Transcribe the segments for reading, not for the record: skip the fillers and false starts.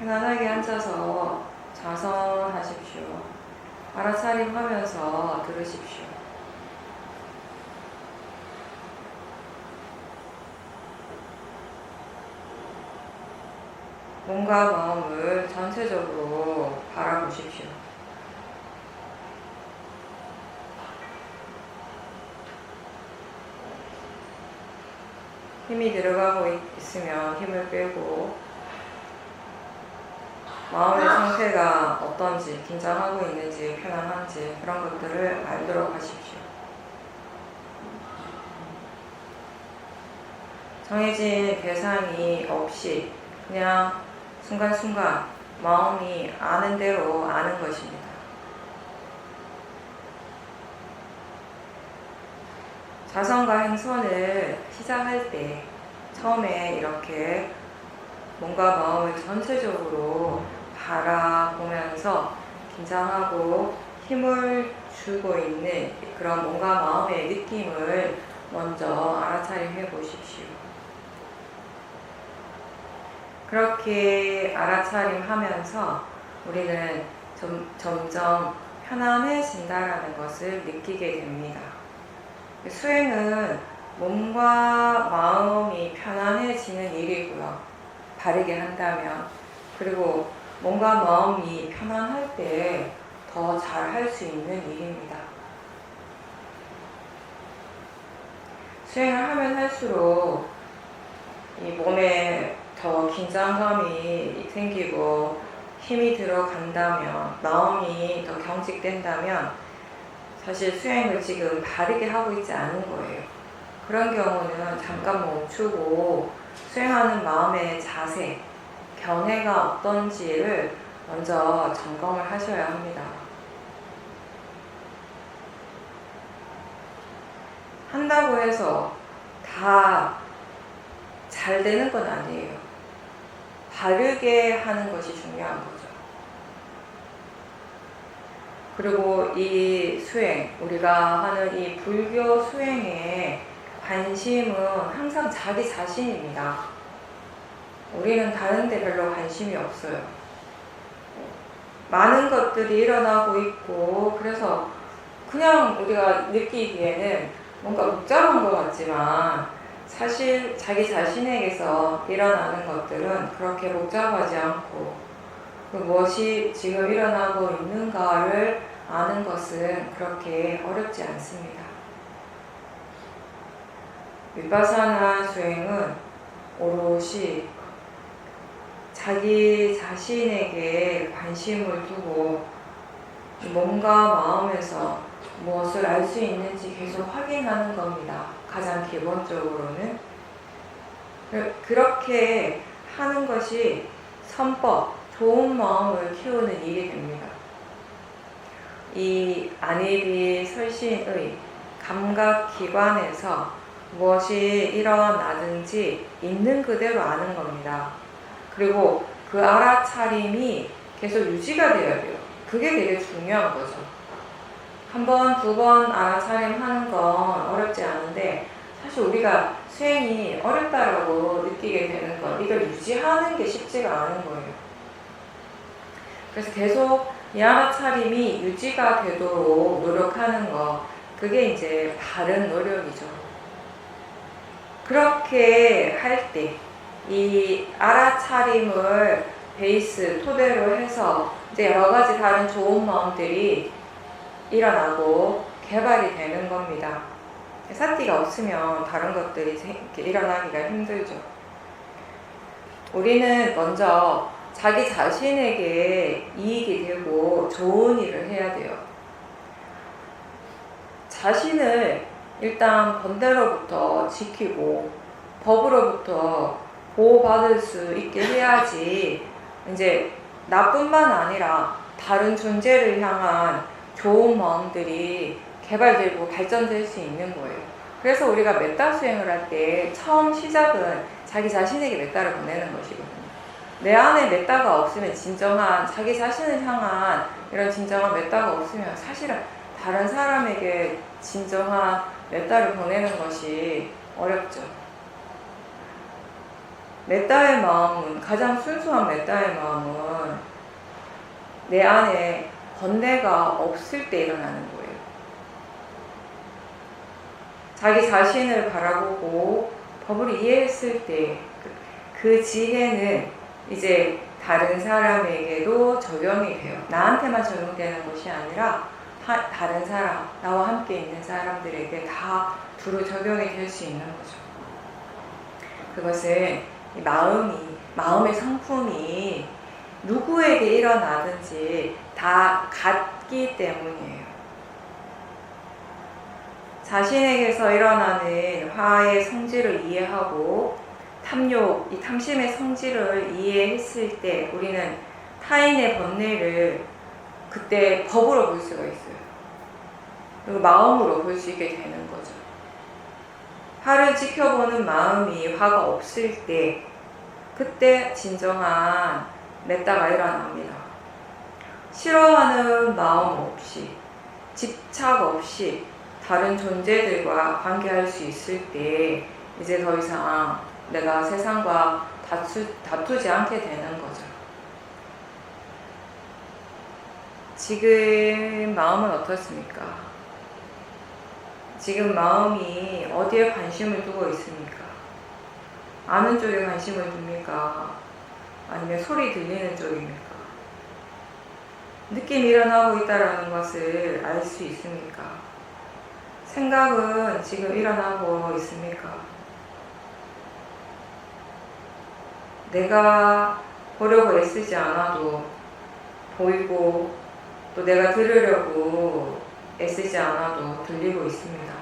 편안하게 앉아서 자성하십시오. 알아차림하면서 들으십시오. 몸과 마음을 전체적으로 바라보십시오. 힘이 들어가고 있으면 힘을 빼고, 마음의 상태가 어떤지, 긴장하고 있는지, 편안한지 그런 것들을 알도록 하십시오. 정해진 대상이 없이 그냥 순간순간 마음이 아는 대로 아는 것입니다. 자성과 행선을 시작할 때 처음에 이렇게 몸과 마음을 전체적으로 바라보면서 긴장하고 힘을 주고 있는 그런 몸과 마음의 느낌을 먼저 알아차림해 보십시오. 그렇게 알아차림하면서 우리는 점점 편안해진다라는 것을 느끼게 됩니다. 수행은 몸과 마음이 편안해지는 일이고요. 바르게 한다면. 그리고 몸과 마음이 편안할 때 더 잘 할 수 있는 일입니다. 수행을 하면 할수록 이 몸에 더 긴장감이 생기고 힘이 들어간다면, 마음이 더 경직된다면 사실 수행을 지금 바르게 하고 있지 않은 거예요. 그런 경우는 잠깐 멈추고 수행하는 마음의 자세, 견해가 어떤지를 먼저 점검을 하셔야 합니다. 한다고 해서 다 잘 되는 건 아니에요. 바르게 하는 것이 중요한 거죠. 그리고 이 수행, 우리가 하는 이 불교 수행의 관심은 항상 자기 자신입니다. 우리는 다른 데 별로 관심이 없어요. 많은 것들이 일어나고 있고, 그래서 그냥 우리가 느끼기에는 뭔가 복잡한 것 같지만 사실 자기 자신에게서 일어나는 것들은 그렇게 복잡하지 않고, 무엇이 지금 일어나고 있는가를 아는 것은 그렇게 어렵지 않습니다. 위파사나 수행은 오롯이 자기 자신에게 관심을 두고 몸과 마음에서 무엇을 알 수 있는지 계속 확인하는 겁니다. 가장 기본적으로는. 그렇게 하는 것이 선법, 좋은 마음을 키우는 일이 됩니다. 이 안입이 설신의 감각기관에서 무엇이 일어나든지 있는 그대로 아는 겁니다. 그리고 그 알아차림이 계속 유지가 돼야 돼요. 그게 되게 중요한 거죠. 한 번, 두 번 알아차림하는 건 어렵지 않은데 사실 우리가 수행이 어렵다라고 느끼게 되는 건 이걸 유지하는 게 쉽지가 않은 거예요. 그래서 계속 이 알아차림이 유지가 되도록 노력하는 거, 그게 이제 바른 노력이죠. 그렇게 할 때 이 알아차림을 베이스 토대로 해서 이제 여러 가지 다른 좋은 마음들이 일어나고 개발이 되는 겁니다. 사티가 없으면 다른 것들이 일어나기가 힘들죠. 우리는 먼저 자기 자신에게 이익이 되고 좋은 일을 해야 돼요. 자신을 일단 번대로부터 지키고 법으로부터 보호받을 수 있게 해야지 이제 나뿐만 아니라 다른 존재를 향한 좋은 마음들이 개발되고 발전될 수 있는 거예요. 그래서 우리가 메타 수행을 할 때 처음 시작은 자기 자신에게 메타를 보내는 것이거든요. 내 안에 메타가 없으면, 진정한 자기 자신을 향한 이런 진정한 메타가 없으면 사실은 다른 사람에게 진정한 메타를 보내는 것이 어렵죠. 메타의 마음은, 가장 순수한 메타의 마음은 내 안에 번뇌가 없을 때 일어나는 거예요. 자기 자신을 바라보고 법을 이해했을 때 그 지혜는 이제 다른 사람에게도 적용이 돼요. 나한테만 적용되는 것이 아니라 다른 사람, 나와 함께 있는 사람들에게 다 두루 적용이 될 수 있는 거죠. 그것은 마음의 성품이 누구에게 일어나든지 다 같기 때문이에요. 자신에게서 일어나는 화의 성질을 이해하고 탐욕, 이 탐심의 성질을 이해했을 때 우리는 타인의 번뇌를 그때 법으로 볼 수가 있어요. 그리고 마음으로 볼 수 있게 되는 거죠. 화를 지켜보는 마음이 화가 없을 때 그때 진정한 메타가 일어납니다. 싫어하는 마음 없이, 집착 없이 다른 존재들과 관계할 수 있을 때 이제 더 이상 내가 세상과 다투지 않게 되는 거죠. 지금 마음은 어떻습니까? 지금 마음이 어디에 관심을 두고 있습니까? 아는 쪽에 관심을 둡니까? 아니면 소리 들리는 쪽입니까? 느낌이 일어나고 있다는 것을 알 수 있습니까? 생각은 지금 일어나고 있습니까? 내가 보려고 애쓰지 않아도 보이고 또 내가 들으려고 애쓰지 않아도 들리고 있습니다.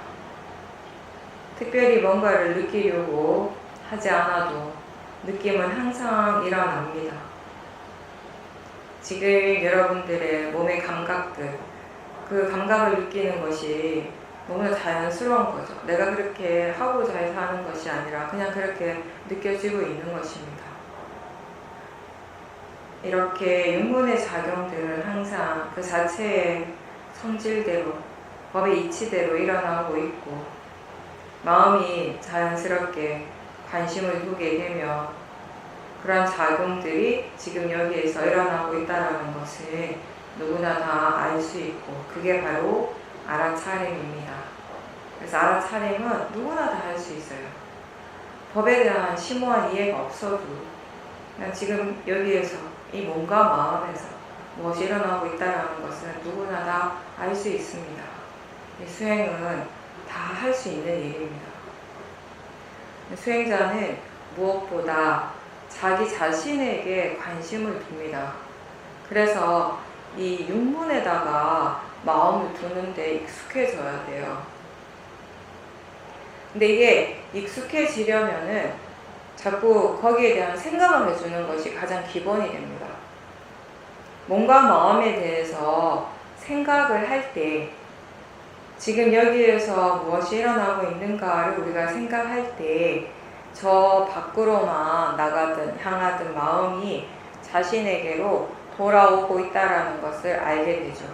특별히 뭔가를 느끼려고 하지 않아도 느낌은 항상 일어납니다. 지금 여러분들의 몸의 감각들, 그 감각을 느끼는 것이 너무나 자연스러운 거죠. 내가 그렇게 하고자 해서 하는 것이 아니라 그냥 그렇게 느껴지고 있는 것입니다. 이렇게 육문의 작용들은 항상 그 자체의 성질대로, 법의 이치대로 일어나고 있고 마음이 자연스럽게 관심을 두게 되면 그런 작용들이 지금 여기에서 일어나고 있다는 것을 누구나 다 알 수 있고 그게 바로 알아차림입니다. 그래서 알아차림은 누구나 다 할 수 있어요. 법에 대한 심오한 이해가 없어도 그냥 지금 여기에서 이 몸과 마음에서 무엇이 일어나고 있다는 것은 누구나 다 알 수 있습니다. 이 수행은 다 할 수 있는 일입니다. 수행자는 무엇보다 자기 자신에게 관심을 둡니다. 그래서 이 육문에다가 마음을 두는데 익숙해져야 돼요. 근데 이게 익숙해지려면은 자꾸 거기에 대한 생각을 해주는 것이 가장 기본이 됩니다. 몸과 마음에 대해서 생각을 할 때 지금 여기에서 무엇이 일어나고 있는가를 우리가 생각할 때 저 밖으로만 나가든 향하든 마음이 자신에게로 돌아오고 있다는 것을 알게 되죠.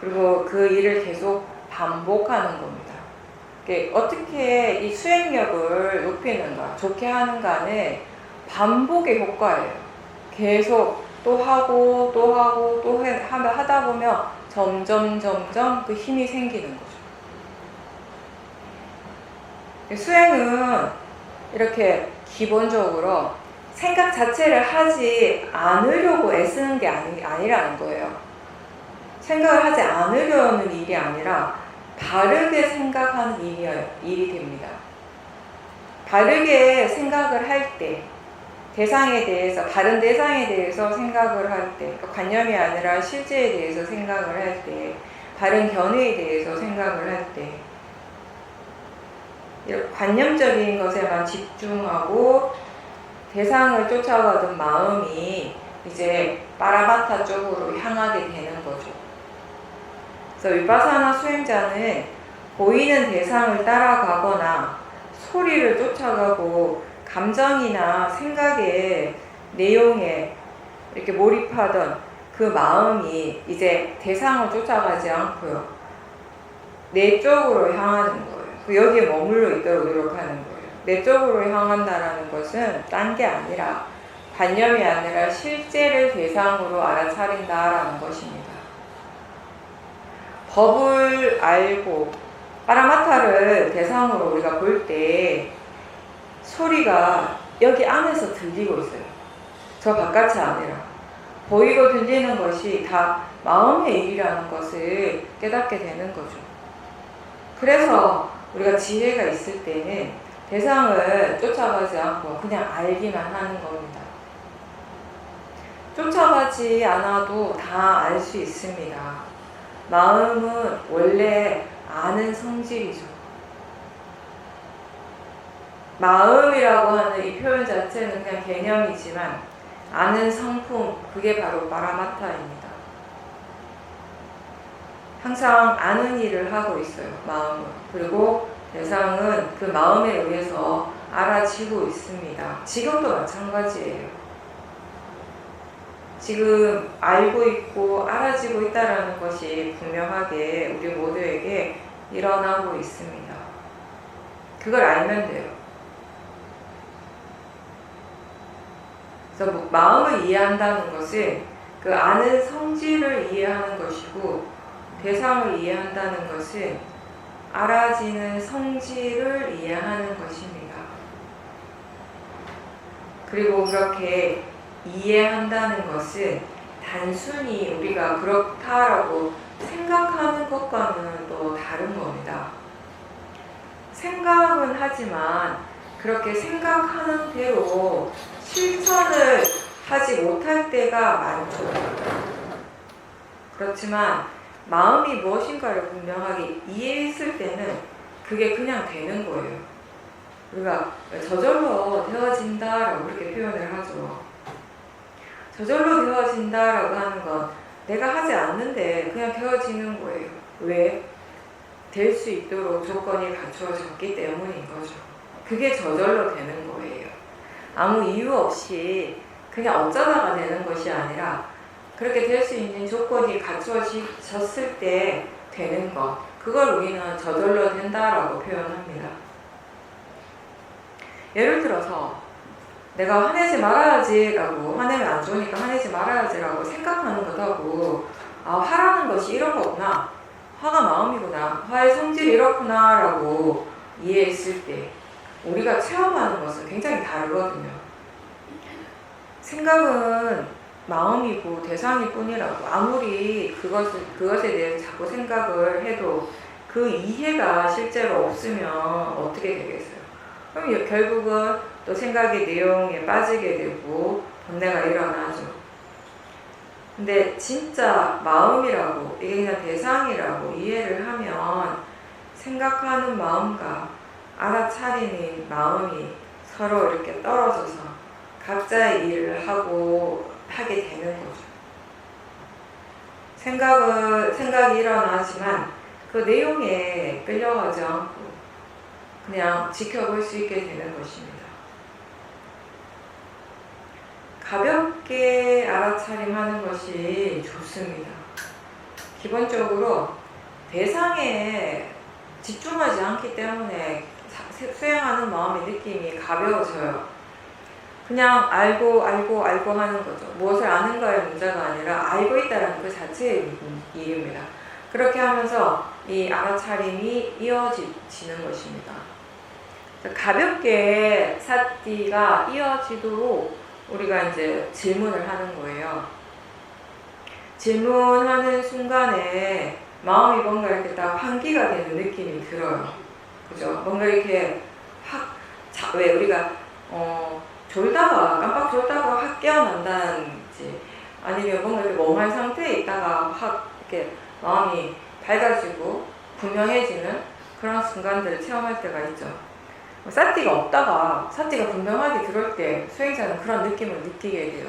그리고 그 일을 계속 반복하는 겁니다. 어떻게 이 수행력을 높이는가, 좋게 하는가는 반복의 효과예요. 계속 또 하고 또 하고 또 하다 보면 점점 그 힘이 생기는 거죠. 수행은 이렇게 기본적으로 생각 자체를 하지 않으려고 애쓰는 게 아니라는 거예요. 생각을 하지 않으려는 일이 아니라 바르게 생각하는 일이 됩니다. 바르게 생각을 할 때, 대상에 대해서, 다른 대상에 대해서 생각을 할 때, 관념이 아니라 실제에 대해서 생각을 할 때, 바른 견해에 대해서 생각을 할 때, 관념적인 것에만 집중하고 대상을 쫓아가던 마음이 이제 파라바타 쪽으로 향하게 되는 거죠. 그래서 위파사나 수행자는 보이는 대상을 따라가거나 소리를 쫓아가고 감정이나 생각의 내용에 이렇게 몰입하던 그 마음이 이제 대상을 쫓아가지 않고요. 내 쪽으로 향하는 거예요. 여기에 머물러 있도록 노력하는 거예요. 내적으로 향한다라는 것은 딴 게 아니라 관념이 아니라 실제를 대상으로 알아차린다라는 것입니다. 법을 알고 파라마타를 대상으로 우리가 볼 때 소리가 여기 안에서 들리고 있어요. 저 바깥이 아니라 보이고 들리는 것이 다 마음의 일이라는 것을 깨닫게 되는 거죠. 그래서 우리가 지혜가 있을 때는 대상을 쫓아가지 않고 그냥 알기만 하는 겁니다. 쫓아가지 않아도 다 알 수 있습니다. 마음은 원래 아는 성질이죠. 마음이라고 하는 이 표현 자체는 그냥 개념이지만 아는 성품, 그게 바로 파라마타입니다. 항상 아는 일을 하고 있어요, 마음은. 그리고 대상은 그 마음에 의해서 알아지고 있습니다. 지금도 마찬가지예요. 지금 알고 있고 알아지고 있다는 것이 분명하게 우리 모두에게 일어나고 있습니다. 그걸 알면 돼요. 그래서 마음을 이해한다는 것은 그 아는 성질을 이해하는 것이고, 대상을 이해한다는 것은 알아지는 성질을 이해하는 것입니다. 그리고 그렇게 이해한다는 것은 단순히 우리가 그렇다라고 생각하는 것과는 또 다른 겁니다. 생각은 하지만 그렇게 생각하는 대로 실천을 하지 못할 때가 많죠. 그렇지만 마음이 무엇인가를 분명하게 이해했을 때는 그게 그냥 되는 거예요. 우리가 저절로 되어진다라고 그렇게 표현을 하죠. 저절로 되어진다라고 하는 건 내가 하지 않는데 그냥 되어지는 거예요. 왜? 될 수 있도록 조건이 갖추어졌기 때문인 거죠. 그게 저절로 되는 거예요. 아무 이유 없이 그냥 어쩌다가 되는 것이 아니라 그렇게 될 수 있는 조건이 갖추어졌을 때 되는 것, 그걸 우리는 저절로 된다라고 표현합니다. 예를 들어서 내가 화내지 말아야지라고, 화내면 안 좋으니까 화내지 말아야지라고 생각하는 것하고, 아, 화라는 것이 이런 거구나, 화가 마음이구나, 화의 성질이 이렇구나 라고 이해했을 때 우리가 체험하는 것은 굉장히 다르거든요. 생각은 마음이고 대상일 뿐이라고 아무리 그것에 대해서 자꾸 생각을 해도 그 이해가 실제로 없으면 어떻게 되겠어요? 그럼 결국은 또 생각의 내용에 빠지게 되고 번뇌가 일어나죠. 근데 진짜 마음이라고, 이게 그냥 대상이라고 이해를 하면 생각하는 마음과 알아차리는 마음이 서로 이렇게 떨어져서 각자의 일을 하게 되는 거죠. 생각이 일어나지만 그 내용에 끌려가지 않고 그냥 지켜볼 수 있게 되는 것입니다. 가볍게 알아차림하는 것이 좋습니다. 기본적으로 대상에 집중하지 않기 때문에 수행하는 마음의 느낌이 가벼워져요. 그냥 알고 하는 거죠. 무엇을 아는가의 문제가 아니라 알고 있다는 그 자체의 일입니다. 그렇게 하면서 이 알아차림이 이어지는 것입니다. 가볍게 사티가 이어지도록 우리가 이제 질문을 하는 거예요. 질문하는 순간에 마음이 뭔가 이렇게 딱 환기가 되는 느낌이 들어요. 그죠? 뭔가 이렇게 왜 우리가 깜빡 졸다가 확 깨어난다든지, 아니면 뭔가 이렇게 멍한 상태에 있다가 확 이렇게 마음이 밝아지고 분명해지는 그런 순간들을 체험할 때가 있죠. 사티가 없다가 사티가 분명하게 들어올 때 수행자는 그런 느낌을 느끼게 돼요.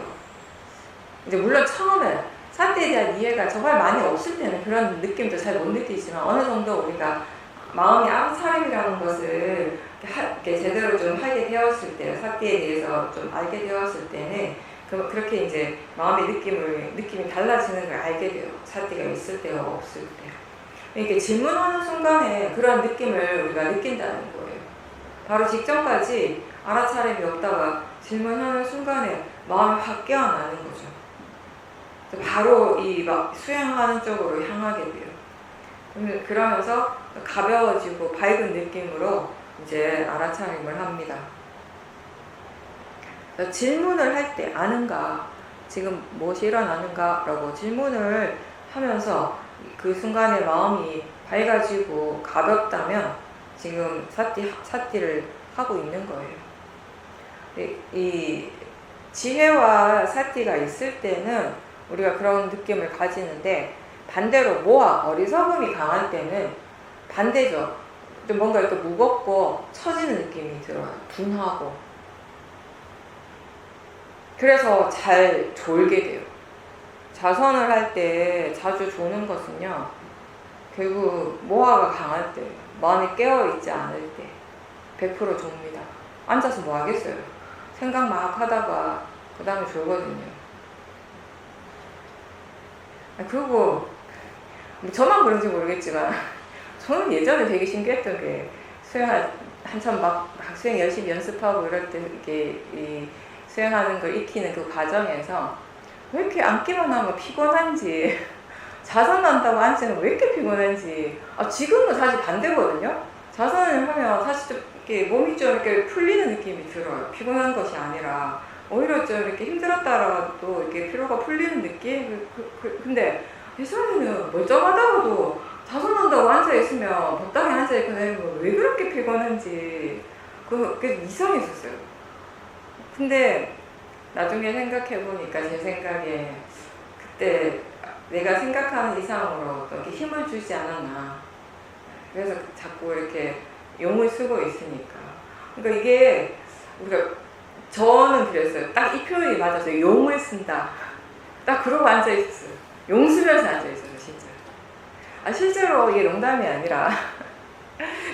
이제 물론 처음에 사티에 대한 이해가 정말 많이 없을 때는 그런 느낌도 잘 못 느끼지만, 어느 정도 우리가 마음이 알아차림이라는 것을 이렇게 제대로 좀 하게 되었을 때, 사티에 대해서 좀 알게 되었을 때는 그렇게 이제 마음의 느낌이 달라지는 걸 알게 돼요. 사티가 있을 때와 없을 때. 이렇게 질문하는 순간에 그런 느낌을 우리가 느낀다는 거예요. 바로 직전까지 알아차림이 없다가 질문하는 순간에 마음이 확 깨어나는 거죠. 바로 이 막 수행하는 쪽으로 향하게 돼요. 그러면서 가벼워지고 밝은 느낌으로 이제 알아차림을 합니다. 질문을 할 때 아는가, 지금 무엇이 일어나는가 라고 질문을 하면서 그 순간에 마음이 밝아지고 가볍다면 지금 사띠를 하고 있는 거예요. 이 지혜와 사띠가 있을 때는 우리가 그런 느낌을 가지는데, 반대로 모아 어리석음이 강할 때는 반대죠. 좀 뭔가 이렇게 무겁고 처지는 느낌이 들어요. 둔하고. 그래서 잘 졸게 돼요. 자선을 할 때 자주 조는 것은요, 결국 모아가 강할 때, 마음이 깨어있지 않을 때 100% 좁니다. 앉아서 뭐 하겠어요. 생각 막 하다가 그 다음에 졸거든요. 그리고 저만 그런지 모르겠지만 저는 예전에 되게 신기했던 게, 수영 한참 막 수영 열심히 연습하고 이럴 때 이렇게 이 수영하는 걸 익히는 그 과정에서 왜 이렇게 앉기만 하면 피곤한지, 자선한다고 앉으면 왜 이렇게 피곤한지. 지금은 사실 반대거든요. 자선을 하면 사실 좀 이렇게 몸이 좀 이렇게 풀리는 느낌이 들어요. 피곤한 것이 아니라 오히려 좀 이렇게 힘들었다라도 이렇게 피로가 풀리는 느낌. 근데 예전에는 멀쩡하다가도 자선한다고 앉아있으면, 적당히 앉아있거나 이러면 왜 그렇게 피곤한지 그게 이상했었어요. 근데 나중에 생각해보니까 제 생각에 그때 내가 생각하는 이상으로 이렇게 힘을 주지 않았나. 그래서 자꾸 이렇게 용을 쓰고 있으니까. 그러니까 이게 우리가, 저는 그랬어요. 딱 이 표현이 맞았어요. 용을 쓴다. 딱 그러고 앉아있었어요. 용 쓰면서 앉아있었어요, 진짜. 실제로 이게 농담이 아니라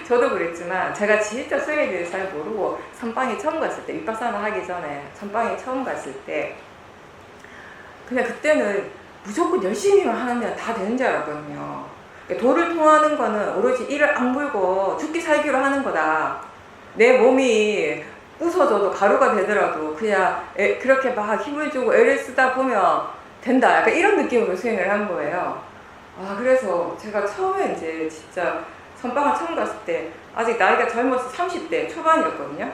저도 그랬지만, 제가 진짜 수영에 대해서 잘 모르고 선방에 처음 갔을 때, 윗박사나 하기 전에 선방에 처음 갔을 때, 그냥 그때는 무조건 열심히만 하면 다 되는 줄 알았거든요. 도를 통하는 거는 오로지 이를 악물고 죽기 살기로 하는 거다. 내 몸이 부서져도 가루가 되더라도 그냥 그렇게 막 힘을 주고 애를 쓰다 보면 된다. 약간 이런 느낌으로 수행을 한 거예요. 그래서 제가 처음에 이제 진짜 선방을 처음 갔을 때, 아직 나이가 젊어서 30대 초반이었거든요.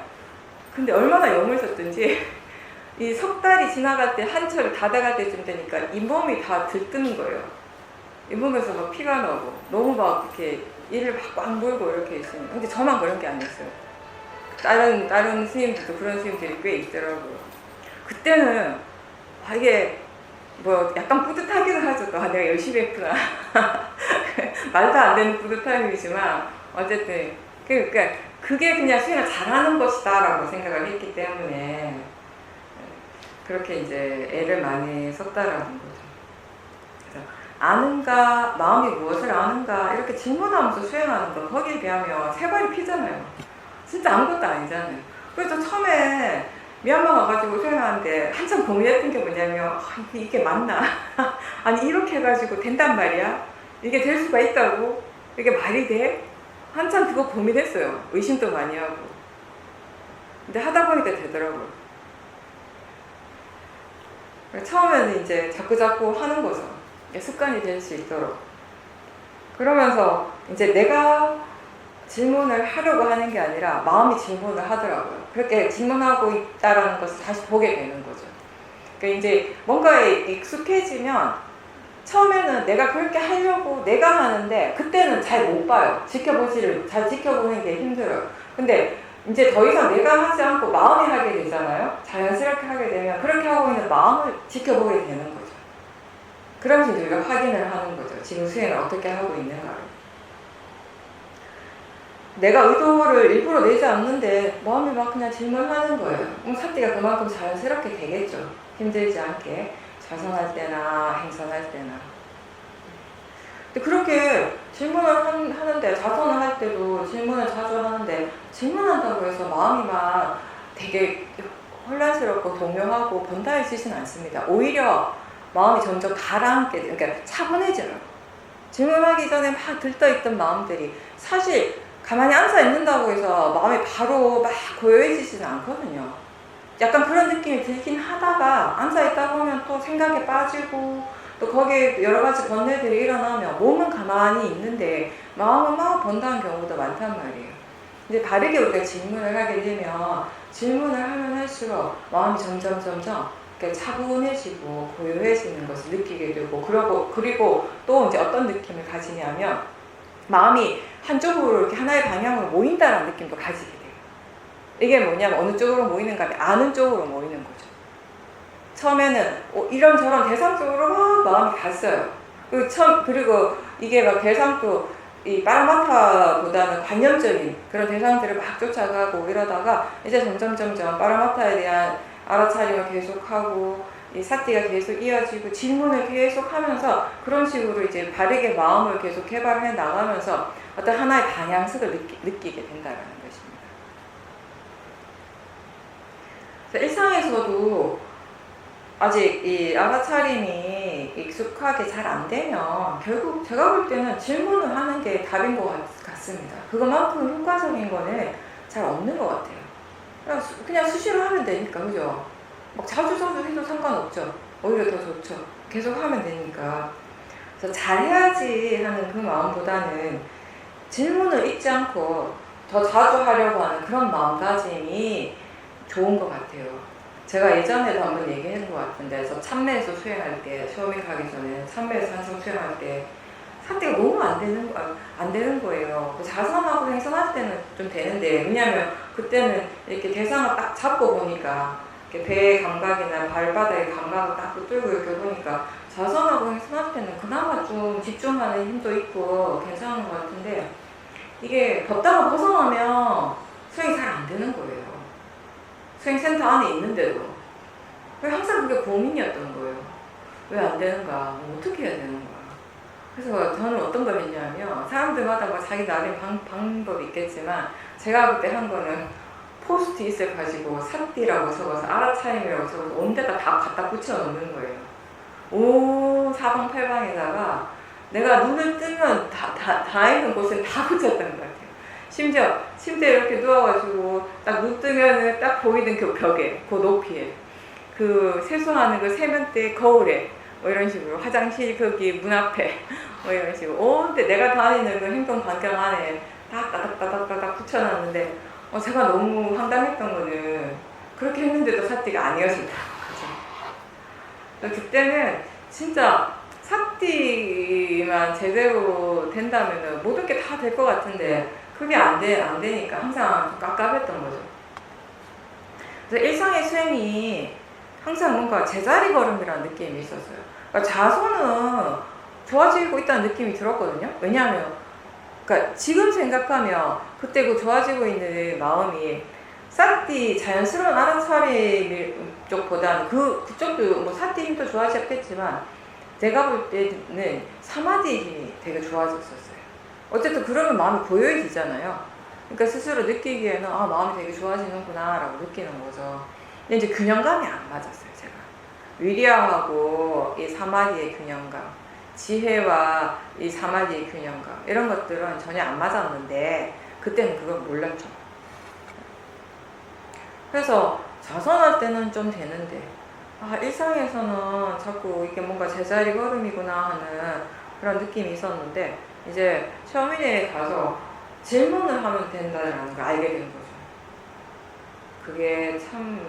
근데 얼마나 용을 썼든지 이 석 달이 지나갈 때, 한철 다 돼갈 때쯤 되니까 잇몸이 다 들뜨는 거예요. 잇몸에서 막 피가 나고 너무 막 이렇게 이를 막 꽉 물고 이렇게 있으니까. 근데 저만 그런 게 아니었어요. 다른 스님들도 그런 스님들이 꽤 있더라고요. 그때는 이게 뭐 약간 뿌듯하기도 하죠. 내가 열심히 했구나. 말도 안 되는 뿌듯함이지만 어쨌든 그러니까 그게 그냥 수행을 잘하는 것이다 라고 생각을 했기 때문에 그렇게 이제 애를 많이 썼다라는 거죠. 그래서 아는가, 마음이 무엇을 아는가 이렇게 질문하면서 수행하는 건 거기에 비하면 세 발이 피잖아요. 진짜 아무것도 아니잖아요. 그래서 처음에 미얀마 가가지고 수행하는데 한참 고민했던 게 뭐냐면, 이게 맞나? 아니 이렇게 해가지고 된단 말이야? 이게 될 수가 있다고? 이게 말이 돼? 한참 그거 고민했어요. 의심도 많이 하고. 근데 하다 보니까 되더라고요. 처음에는 이제 자꾸자꾸 하는 거죠. 습관이 될 수 있도록. 그러면서 이제 내가 질문을 하려고 하는 게 아니라 마음이 질문을 하더라고요. 그렇게 질문하고 있다는 것을 다시 보게 되는 거죠. 그러니까 이제 뭔가에 익숙해지면 처음에는 내가 그렇게 하려고 내가 하는데 그때는 잘 못 봐요. 잘 지켜보는 게 힘들어요. 근데 이제 더 이상 내가 하지 않고 마음이 하게 되잖아요. 자연스럽게 하게 되면 그렇게 하고 있는 마음을 지켜보게 되는 거죠. 그러면서 우리가 확인을 하는 거죠. 지금 수행을 어떻게 하고 있는가를. 내가 의도를 일부러 내지 않는데 마음이 막 그냥 질문하는 거예요. 사띠가 그만큼 자연스럽게 되겠죠. 힘들지 않게. 자선할 때나 행선할 때나. 근데 그렇게 질문을 하는데, 자선을 할 때도 질문을 자주 하는데, 질문한다고 해서 마음이 막 되게 혼란스럽고 동요하고 번다해지진 않습니다. 오히려 마음이 점점 가라앉게, 그러니까 차분해져요. 질문하기 전에 막 들떠있던 마음들이 사실 가만히 앉아 있는다고 해서 마음이 바로 막 고요해지지는 않거든요. 약간 그런 느낌이 들긴 하다가 앉아 있다 보면 또 생각에 빠지고 또 거기에 여러 가지 번뇌들이 일어나면 몸은 가만히 있는데 마음은 막 번다는 경우도 많단 말이에요. 이제 바르게 우리가 질문을 하게 되면 질문을 하면 할수록 마음이 점점 차분해지고 고요해지는 것을 느끼게 되고 그리고 또 이제 어떤 느낌을 가지냐면 마음이 한쪽으로 이렇게 하나의 방향으로 모인다라는 느낌도 가지게 돼요. 이게 뭐냐면 어느 쪽으로 모이는가 하면 아는 쪽으로 모이는 거죠. 처음에는 이런저런 대상 쪽으로 막 마음이 갔어요. 그리고 이게 막 대상도 이 파라마타보다는 관념적인 그런 대상들을 막 쫓아가고 이러다가 이제 점점 파라마타에 대한 알아차림을 계속하고 이 사티가 계속 이어지고 질문을 계속 하면서 그런 식으로 이제 바르게 마음을 계속 개발해 나가면서 어떤 하나의 방향성을 느끼게 된다는 것입니다. 일상에서도 아직 이 알아차림이 익숙하게 잘 안 되면 결국 제가 볼 때는 질문을 하는 게 답인 것 같습니다. 그것만큼 효과적인 거는 잘 없는 것 같아요. 그냥 수시로 하면 되니까, 그죠? 막 자주 해도 상관없죠. 오히려 더 좋죠. 계속 하면 되니까. 그래서 잘해야지 하는 그 마음보다는 질문을 잊지 않고 더 자주 하려고 하는 그런 마음가짐이 좋은 것 같아요. 제가 예전에도 한번 얘기했던 것 같은데, 저 참매에서 수행할 때, 시험에 가기 전에 참매에서 한성 수행할 때 사태가 너무 안 되는 거예요. 자선하고 행선할 때는 좀 되는데, 왜냐면 그때는 이렇게 대상을 딱 잡고 보니까 배의 감각이나 발바닥의 감각을 딱 붙들고 이렇게 보니까 자선하고 행선할 때는 그나마 좀 집중하는 힘도 있고 괜찮은 것 같은데, 이게 걷다가 벗어나면 수행이 잘 안 되는 거예요. 수행센터 안에 있는데도. 항상 그게 고민이었던 거예요. 왜 안 되는가? 어떻게 해야 되는가? 그래서 저는 어떤 걸 했냐면, 사람들마다 뭐 자기 나름의 방법이 있겠지만, 제가 그때 한 거는 포스트잇을 가지고 사띠라고 적어서 알아차림이라고 적어서 온 데다 다 갖다 붙여 놓는 거예요. 오, 사방팔방에다가 내가 눈을 뜨면 다 있는 곳에 다 붙였던 것 같아요. 심지어 침대에 이렇게 누워가지고 딱 눈 뜨면은 딱 보이는 그 벽에, 그 높이에, 그 세수하는 그 세면대 거울에, 뭐 이런 식으로 화장실 거기 문 앞에, 뭐 이런 식으로 온데 내가 다니는 그 행동 반경 안에 다 따닥따닥따닥 붙여놨는데, 제가 너무 황당했던 거는 그렇게 했는데도 사띠가 아니었습니다. 그때는 진짜 사띠만 제대로 된다면 모든 게 다 될 것 같은데 그게 안 되니까 항상 좀 깝깝했던 거죠. 그래서 일상의 수행이 항상 뭔가 제자리 걸음이라는 느낌이 있었어요. 그러니까 자손은 좋아지고 있다는 느낌이 들었거든요. 왜냐하면 그러니까 지금 생각하면 그때 그 좋아지고 있는 마음이 사띠 자연스러운 알아차림 쪽보다는 그쪽도 뭐 사띠 힘도 좋아졌겠지만 내가 볼 때는 사마디 힘이 되게 좋아졌었어요. 어쨌든 그러면 마음이 고요해지잖아요. 그러니까 스스로 느끼기에는 마음이 되게 좋아지는구나 라고 느끼는 거죠. 근데 이제 균형감이 안 맞았어요. 제가 위리아하고 이 사마디의 균형감, 지혜와 이 사마디의 균형감, 이런 것들은 전혀 안 맞았는데 그때는 그걸 몰랐죠. 그래서 자선할 때는 좀 되는데 일상에서는 자꾸 이게 뭔가 제자리 걸음이구나 하는 그런 느낌이 있었는데, 이제 시어머니에 가서 질문을 하면 된다는 걸 알게 된 거죠. 그게 참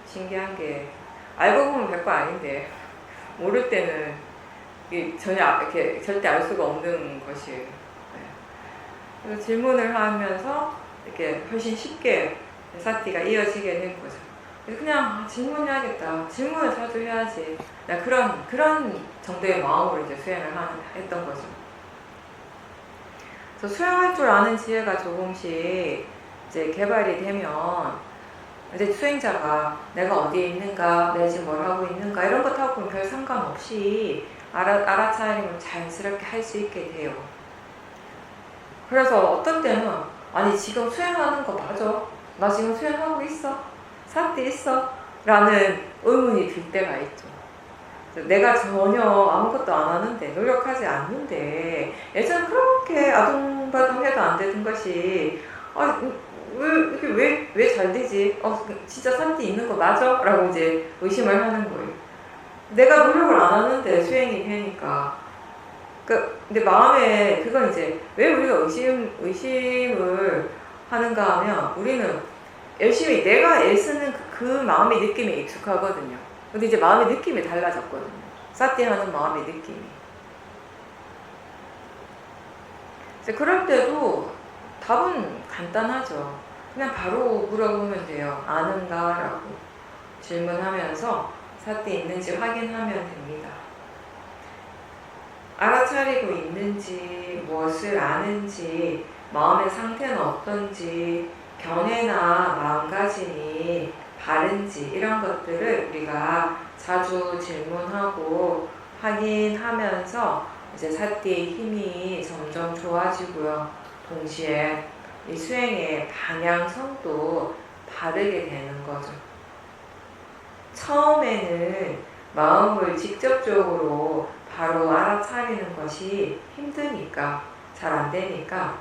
신기한 게, 알고 보면 별거 아닌데 모를 때는 전혀 이렇게 절대 알 수가 없는 것이에요. 네. 그래서 질문을 하면서 이렇게 훨씬 쉽게 사티가 이어지게 된 거죠. 그래서 그냥 질문해야겠다. 질문을 자주 해야지. 그런 정도의 마음으로 이제 수행을 했던 거죠. 그래서 수행할 줄 아는 지혜가 조금씩 이제 개발이 되면 이제 수행자가 내가 어디에 있는가, 내가 지금 뭘 하고 있는가 이런 것하고는 별 상관없이 알아차림을 자연스럽게 할 수 있게 돼요. 그래서 어떤 때는 아니 지금 수행하는 거 맞아? 나 지금 수행하고 있어? 사띠 있어? 라는 의문이 들 때가 있죠. 내가 전혀 아무것도 안 하는데, 노력하지 않는데, 예전 그렇게 아둥바둥해도 안 되던 것이, 이게 왜 잘 되지? 진짜 산띠 있는 거 맞아? 라고 이제 의심을 하는 거예요. 내가 노력을 안 하는데 수행이 되니까. 근데 마음에, 그건 이제, 왜 우리가 의심을 하는가 하면, 우리는 열심히 내가 애쓰는 그 마음의 느낌에 익숙하거든요. 근데 이제 마음의 느낌이 달라졌거든요. 사띠하는 마음의 느낌이. 그럴 때도 답은 간단하죠. 그냥 바로 물어보면 돼요. 아는가? 라고 질문하면서 사띠 있는지 확인하면 됩니다. 알아차리고 있는지, 무엇을 아는지, 마음의 상태는 어떤지, 견해나 마음가짐이 바른지 이런 것들을 우리가 자주 질문하고 확인하면서 이제 사띠의 힘이 점점 좋아지고요. 동시에 이 수행의 방향성도 바르게 되는 거죠. 처음에는 마음을 직접적으로 바로 알아차리는 것이 힘드니까, 잘 안 되니까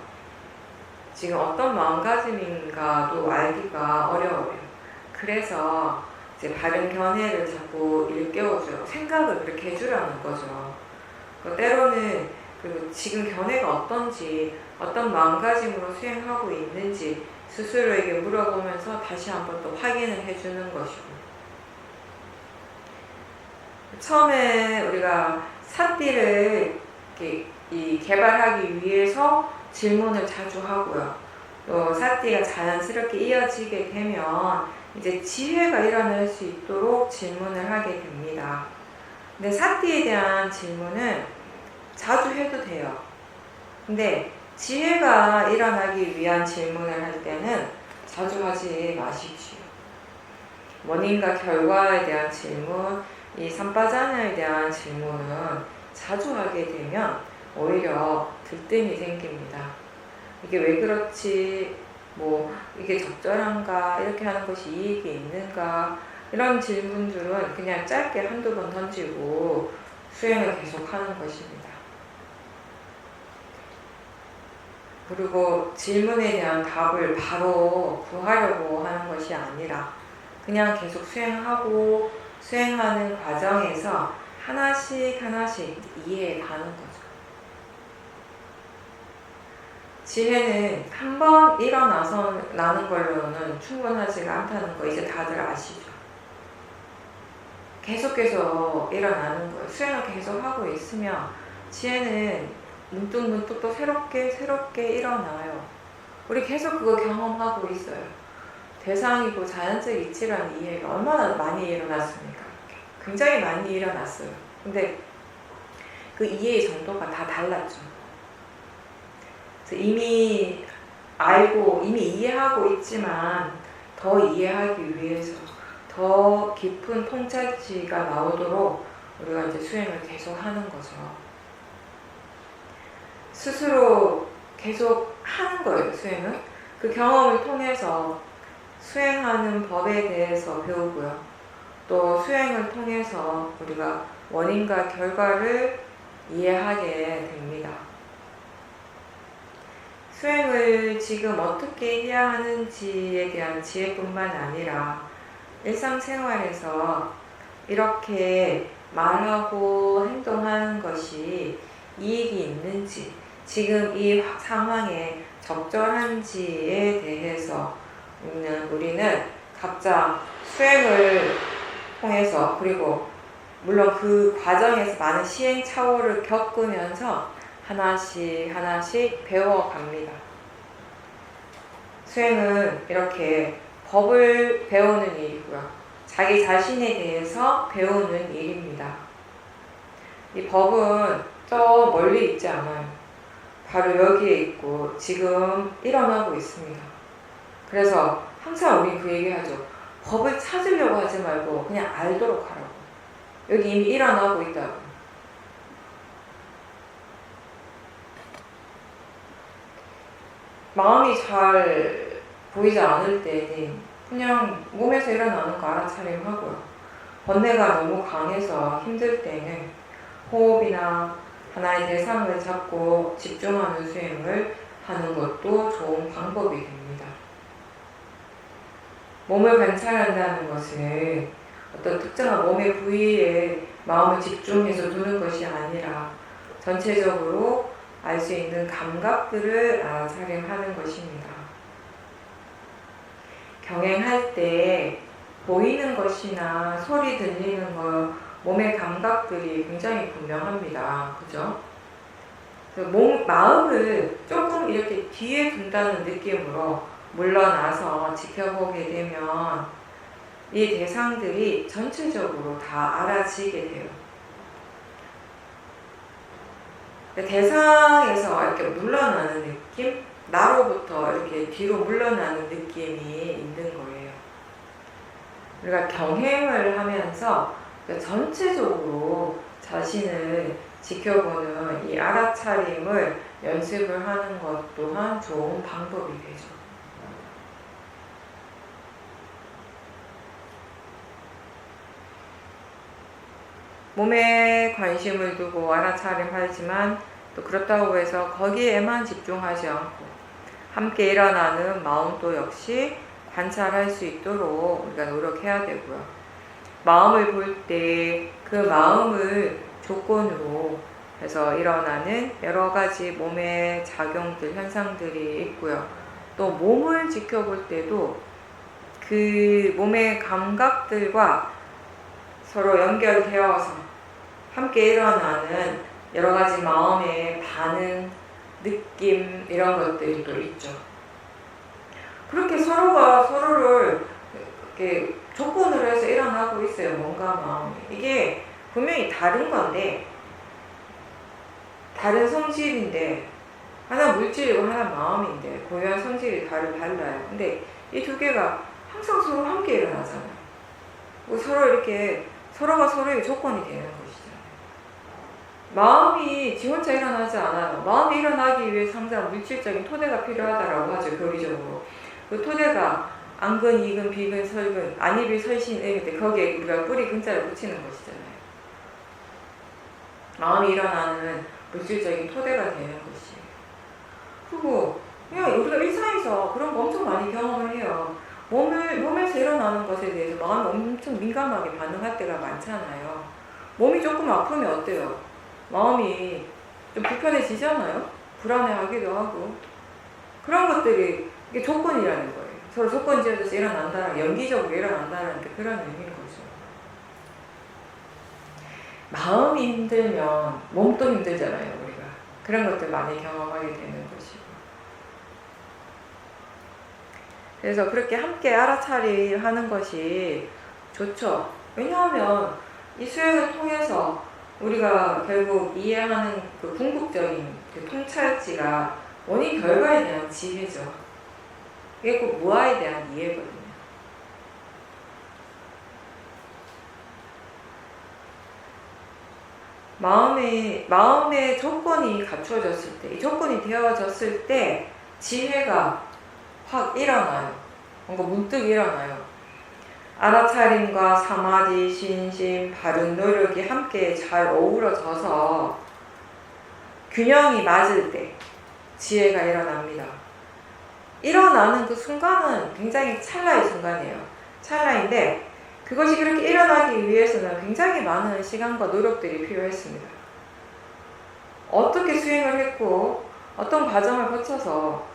지금 어떤 마음가짐인가도 알기가 어려워요. 그래서 이제 바른 견해를 자꾸 일깨워줘요. 생각을 그렇게 해주라는 거죠. 때로는 그리고 지금 견해가 어떤지, 어떤 마음가짐으로 수행하고 있는지 스스로에게 물어보면서 다시 한번 또 확인을 해주는 것이고, 처음에 우리가 사띠를 개발하기 위해서 질문을 자주 하고요. 또 사띠가 자연스럽게 이어지게 되면 이제 지혜가 일어날 수 있도록 질문을 하게 됩니다. 근데 사띠에 대한 질문은 자주 해도 돼요. 근데 지혜가 일어나기 위한 질문을 할 때는 자주 하지 마십시오. 원인과 결과에 대한 질문, 이 삼바자냐에 대한 질문은 자주 하게 되면 오히려 들뜸이 생깁니다. 이게 왜 그렇지? 이게 적절한가? 이렇게 하는 것이 이익이 있는가? 이런 질문들은 그냥 짧게 한두 번 던지고 수행을 계속하는 것입니다. 그리고 질문에 대한 답을 바로 구하려고 하는 것이 아니라 그냥 계속 수행하고 수행하는 과정에서 하나씩 이해해 가는 거죠. 지혜는 한 번 일어나서 나는 걸로는 충분하지가 않다는 거 이제 다들 아시죠? 계속해서 일어나는 거예요. 수행을 계속 하고 있으면 지혜는 문득문득 또 새롭게 일어나요. 우리 계속 그거 경험하고 있어요. 대상이고 자연적 이치라는 이해가 얼마나 많이 일어났습니까? 굉장히 많이 일어났어요. 근데 그 이해의 정도가 다 달랐죠. 그래서 이미 알고, 이미 이해하고 있지만 더 이해하기 위해서 더 깊은 통찰지가 나오도록 우리가 이제 수행을 계속 하는 거죠. 스스로 계속 하는 거예요, 수행을. 그 경험을 통해서 수행하는 법에 대해서 배우고요. 또 수행을 통해서 우리가 원인과 결과를 이해하게 됩니다. 수행을 지금 어떻게 해야 하는지에 대한 지혜뿐만 아니라 일상생활에서 이렇게 말하고 행동하는 것이 이익이 있는지, 지금 이 상황에 적절한지에 대해서 우리는 각자 수행을 통해서, 그리고 물론 그 과정에서 많은 시행착오를 겪으면서 하나씩 배워갑니다. 수행은 이렇게 법을 배우는 일이고요. 자기 자신에 대해서 배우는 일입니다. 이 법은 저 멀리 있지 않아요. 바로 여기에 있고 지금 일어나고 있습니다. 그래서 항상 우리 그 얘기하죠. 법을 찾으려고 하지 말고 그냥 알도록 하라고. 여기 이미 일어나고 있다고. 마음이 잘 보이지 않을 때는 그냥 몸에서 일어나는 거 알아차림하고요. 번뇌가 너무 강해서 힘들 때는 호흡이나 하나의 대상을 잡고 집중하는 수행을 하는 것도 좋은 방법이 됩니다. 몸을 관찰한다는 것은 어떤 특정한 몸의 부위에 마음을 집중해서 두는 것이 아니라 전체적으로 알 수 있는 감각들을 알아차림하는 것입니다. 경행할 때 보이는 것이나 소리 들리는 것, 몸의 감각들이 굉장히 분명합니다. 그죠? 마음을 조금 이렇게 뒤에 둔다는 느낌으로 물러나서 지켜보게 되면 이 대상들이 전체적으로 다 알아지게 돼요. 대상에서 이렇게 물러나는 느낌? 나로부터 이렇게 뒤로 물러나는 느낌이 있는 거예요. 우리가 경행을 하면서 전체적으로 자신을 지켜보는 이 알아차림을 연습을 하는 것 또한 좋은 방법이 되죠. 몸에 관심을 두고 알아차림하지만 또 그렇다고 해서 거기에만 집중하지 않고 함께 일어나는 마음도 역시 관찰할 수 있도록 우리가 노력해야 되고요. 마음을 볼 때 그 마음을 조건으로 해서 일어나는 여러 가지 몸의 작용들, 현상들이 있고요. 또 몸을 지켜볼 때도 그 몸의 감각들과 서로 연결되어서 함께 일어나는 여러 가지 마음의 반응, 느낌 이런 것들이 또 있죠. 그렇게 서로가 서로를 이렇게 조건으로 해서 일어나고 있어요. 몸과 마음이. 이게 분명히 다른 건데 다른 성질인데 하나 물질이고 하나 마음인데 고유한 성질이 달라요. 근데 이 두 개가 항상 서로 함께 일어나잖아요. 서로 이렇게 서로가 서로의 조건이 되는 것이잖아요. 마음이 지 혼자 일어나지 않아요. 마음이 일어나기 위해서 항상 물질적인 토대가 필요하다라고 하죠. 교리적으로. 그 토대가 안근, 이근, 비근, 설근, 안입이, 설신, 을인데 거기에 우리가 뿌리 근자를 붙이는 것이잖아요. 마음이 일어나는 물질적인 토대가 되는 것이에요. 그리고 그냥 우리가 일상에서 그런 거 엄청 많이 경험을 해요. 몸에서 일어나는 것에 대해서 마음이 엄청 민감하게 반응할 때가 많잖아요. 몸이 조금 아프면 어때요? 마음이 좀 불편해지잖아요? 불안해하기도 하고. 그런 것들이 이게 조건이라는 거예요. 서로 조건지어져서 일어난다는, 연기적으로 일어난다는 게 그런 의미인 거죠. 마음이 힘들면 몸도 힘들잖아요, 우리가. 그런 것들 많이 경험하게 되는 것이고. 그래서 그렇게 함께 알아차림하는 것이 좋죠. 왜냐하면 이 수행을 통해서 우리가 결국 이해하는 그 궁극적인 그 통찰지가 원인 결과에 대한 지혜죠. 이게 꼭 무아에 대한 이해거든요. 마음의 조건이 갖춰졌을 때, 이 조건이 되어졌을 때 지혜가 확 일어나요. 뭔가 문득 일어나요. 알아차림과 사마디, 신심, 바른 노력이 함께 잘 어우러져서 균형이 맞을 때 지혜가 일어납니다. 일어나는 그 순간은 굉장히 찰나의 순간이에요. 찰나인데 그것이 그렇게 일어나기 위해서는 굉장히 많은 시간과 노력들이 필요했습니다. 어떻게 수행을 했고 어떤 과정을 거쳐서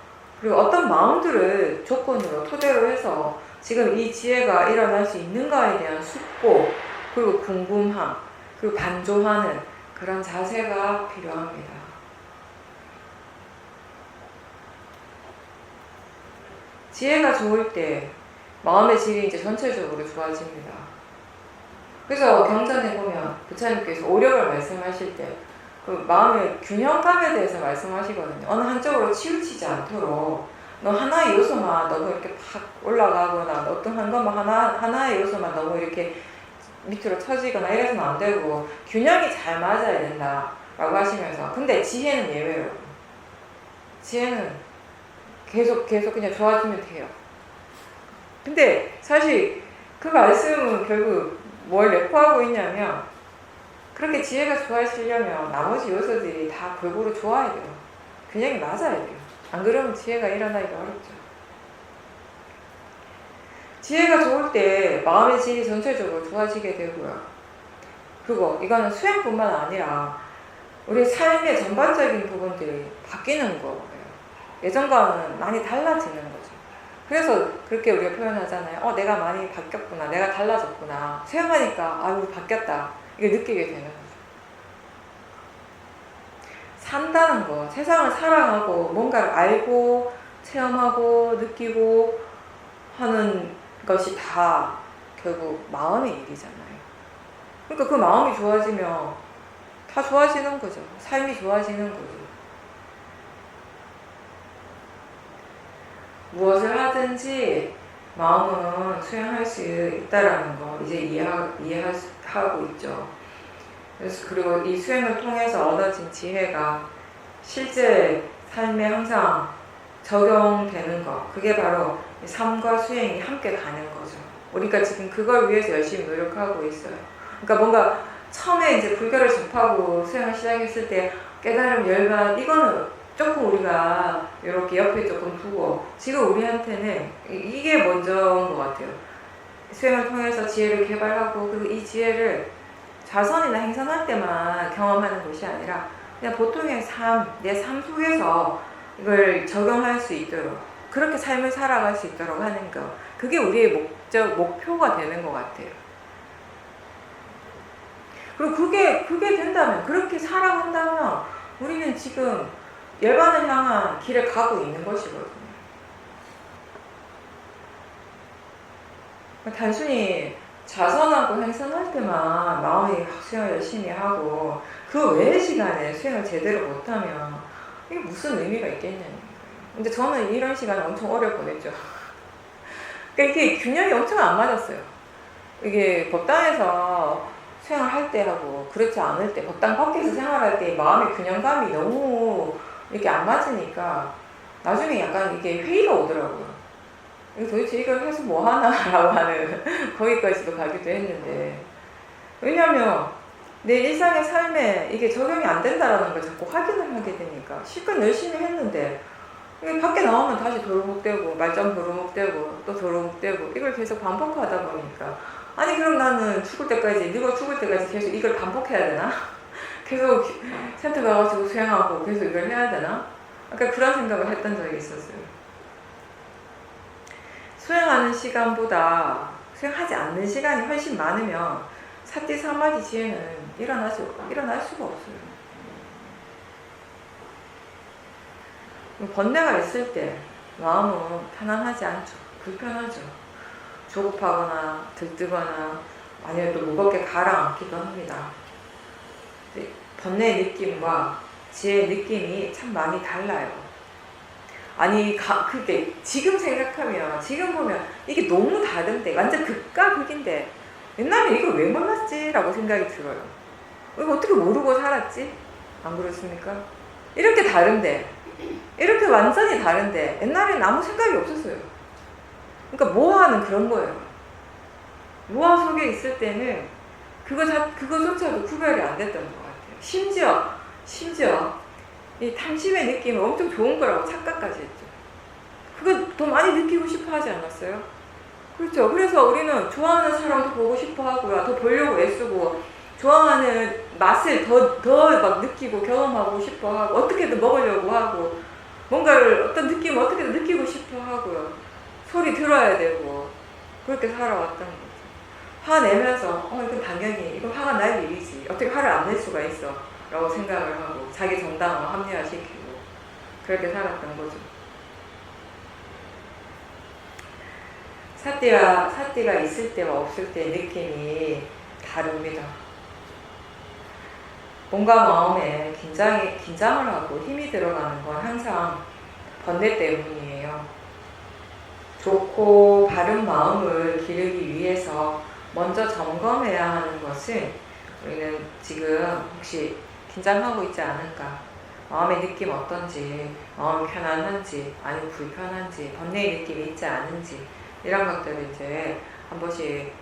그리고 어떤 마음들을 조건으로 토대로 해서 지금 이 지혜가 일어날 수 있는가에 대한 숙고 그리고 궁금함 그리고 반조하는 그런 자세가 필요합니다. 지혜가 좋을 때 마음의 질이 이제 전체적으로 좋아집니다. 그래서 경전에 보면 부처님께서 오력을 말씀하실 때 그 마음의 균형감에 대해서 말씀하시거든요. 어느 한쪽으로 치우치지 않도록 너 하나의 요소만 너무 이렇게 팍 올라가거나 어떤 한 것만 하나의 요소만 너무 이렇게 밑으로 처지거나 이래서는 안 되고 균형이 잘 맞아야 된다라고 하시면서 근데 지혜는 예외로 지혜는 계속 그냥 좋아지면 돼요. 근데 사실 그 말씀은 결국 뭘 내포하고 있냐면, 그렇게 지혜가 좋아지려면 나머지 요소들이 다 골고루 좋아야 돼요. 균형이 맞아야 돼요. 안 그러면 지혜가 일어나기가 어렵죠. 지혜가 좋을 때 마음의 질이 전체적으로 좋아지게 되고요. 그리고 이거는 수행뿐만 아니라 우리 삶의 전반적인 부분들이 바뀌는 거예요. 예전과는 많이 달라지는 거죠. 그래서 그렇게 우리가 표현하잖아요. 내가 많이 바뀌었구나. 내가 달라졌구나. 수행하니까 아유 바뀌었다. 이게 느끼게 되는 거죠. 산다는 거, 세상을 살아가고 뭔가를 알고 체험하고 느끼고 하는 것이 다 결국 마음의 일이잖아요. 그러니까 그 마음이 좋아지면 다 좋아지는 거죠. 삶이 좋아지는 거죠. 무엇을 하든지 마음은 수행할 수 있다라는 거 이제 이해하고 있죠. 그래서 그리고 이 수행을 통해서 얻어진 지혜가 실제 삶에 항상 적용되는 거, 그게 바로 삶과 수행이 함께 가는 거죠. 우리가 지금 그걸 위해서 열심히 노력하고 있어요. 그러니까 뭔가 처음에 이제 불교를 접하고 수행을 시작했을 때 깨달음, 열반, 이거는 조금 우리가 이렇게 옆에 조금 두고, 지금 우리한테는 이게 먼저인 것 같아요. 수행을 통해서 지혜를 개발하고, 그리고 이 지혜를 자선이나 행선할 때만 경험하는 것이 아니라 그냥 보통의 삶, 내 삶 속에서 이걸 적용할 수 있도록, 그렇게 삶을 살아갈 수 있도록 하는 거, 그게 우리의 목표가 되는 것 같아요. 그리고 그게 된다면, 그렇게 살아간다면 우리는 지금 열반을 향한 길을 가고 있는 것이거든요. 단순히 자선하고 행선할 때만 마음이 수행을 열심히 하고 그 외의 시간에 수행을 제대로 못하면 이게 무슨 의미가 있겠냐는 거예요. 근데 저는 이런 시간을 엄청 오래 보냈죠. 그러니까 이게 균형이 엄청 안 맞았어요. 이게 법당에서 수행을 할 때 하고 그렇지 않을 때, 법당 밖에서 생활할 때 마음의 균형감이 너무 이렇게 안 맞으니까 나중에 약간 이게 회의가 오더라고요. 도대체 이걸 해서 뭐 하나라고 하는 거기까지도 가기도 했는데, 왜냐하면 내 일상의 삶에 이게 적용이 안 된다라는 걸 자꾸 확인을 하게 되니까 실컷 열심히 했는데 이게 밖에 나오면 다시 도루묵되고 말짱 도루묵되고 또 도루묵되고 이걸 계속 반복하다 보니까, 아니 그럼 나는 죽을 때까지, 누가 죽을 때까지 계속 이걸 반복해야 되나? 계속 센터 가가지고 수행하고 계속 이걸 해야 되나? 아까 그런 생각을 했던 적이 있었어요. 수행하는 시간보다 수행하지 않는 시간이 훨씬 많으면 사띠 사마디 지혜는 일어날 수가 없어요. 번뇌가 있을 때 마음은 편안하지 않죠. 불편하죠. 조급하거나 들뜨거나 아니면 또 무겁게 가라앉기도 합니다. 번뇌의 느낌과 지혜의 느낌이 참 많이 달라요. 아니, 그게 지금 생각하면, 지금 보면 이게 너무 다른데, 완전 극과 극인데 옛날에 이걸 왜 몰랐지? 라고 생각이 들어요. 이거 어떻게 모르고 살았지? 안 그렇습니까? 이렇게 다른데, 이렇게 완전히 다른데 옛날에는 아무 생각이 없었어요. 그러니까 모화는 그런 거예요. 모화 속에 있을 때는 그거조차도 구별이 안 됐던 것 같아요. 심지어 이 탐심의 느낌이 엄청 좋은 거라고 착각까지 했죠. 그거 더 많이 느끼고 싶어 하지 않았어요? 그렇죠. 그래서 우리는 좋아하는 사람도 보고 싶어 하고요. 더 보려고 애쓰고, 좋아하는 맛을 더 막 느끼고 경험하고 싶어 하고, 어떻게든 먹으려고 하고, 뭔가를 어떤 느낌 어떻게든 느끼고 싶어 하고요. 소리 들어야 되고, 그렇게 살아왔던 거죠. 화내면서, 이건 당연히, 이건 화가 날 일이지. 어떻게 화를 안 낼 수가 있어. 라고 생각을 하고 자기 정당을 합리화시키고 그렇게 살았던 거죠. 사띠가 있을 때와 없을 때의 느낌이 다릅니다. 몸과 마음에 긴장을 하고 힘이 들어가는 건 항상 번뇌 때문이에요. 좋고 바른 마음을 기르기 위해서 먼저 점검해야 하는 것은, 우리는 지금 혹시 긴장하고 있지 않은가, 마음의 느낌 어떤지, 마음이 편안한지 아니면 불편한지, 번뇌의 느낌이 있지 않은지, 이런 것들을 이제 한 번씩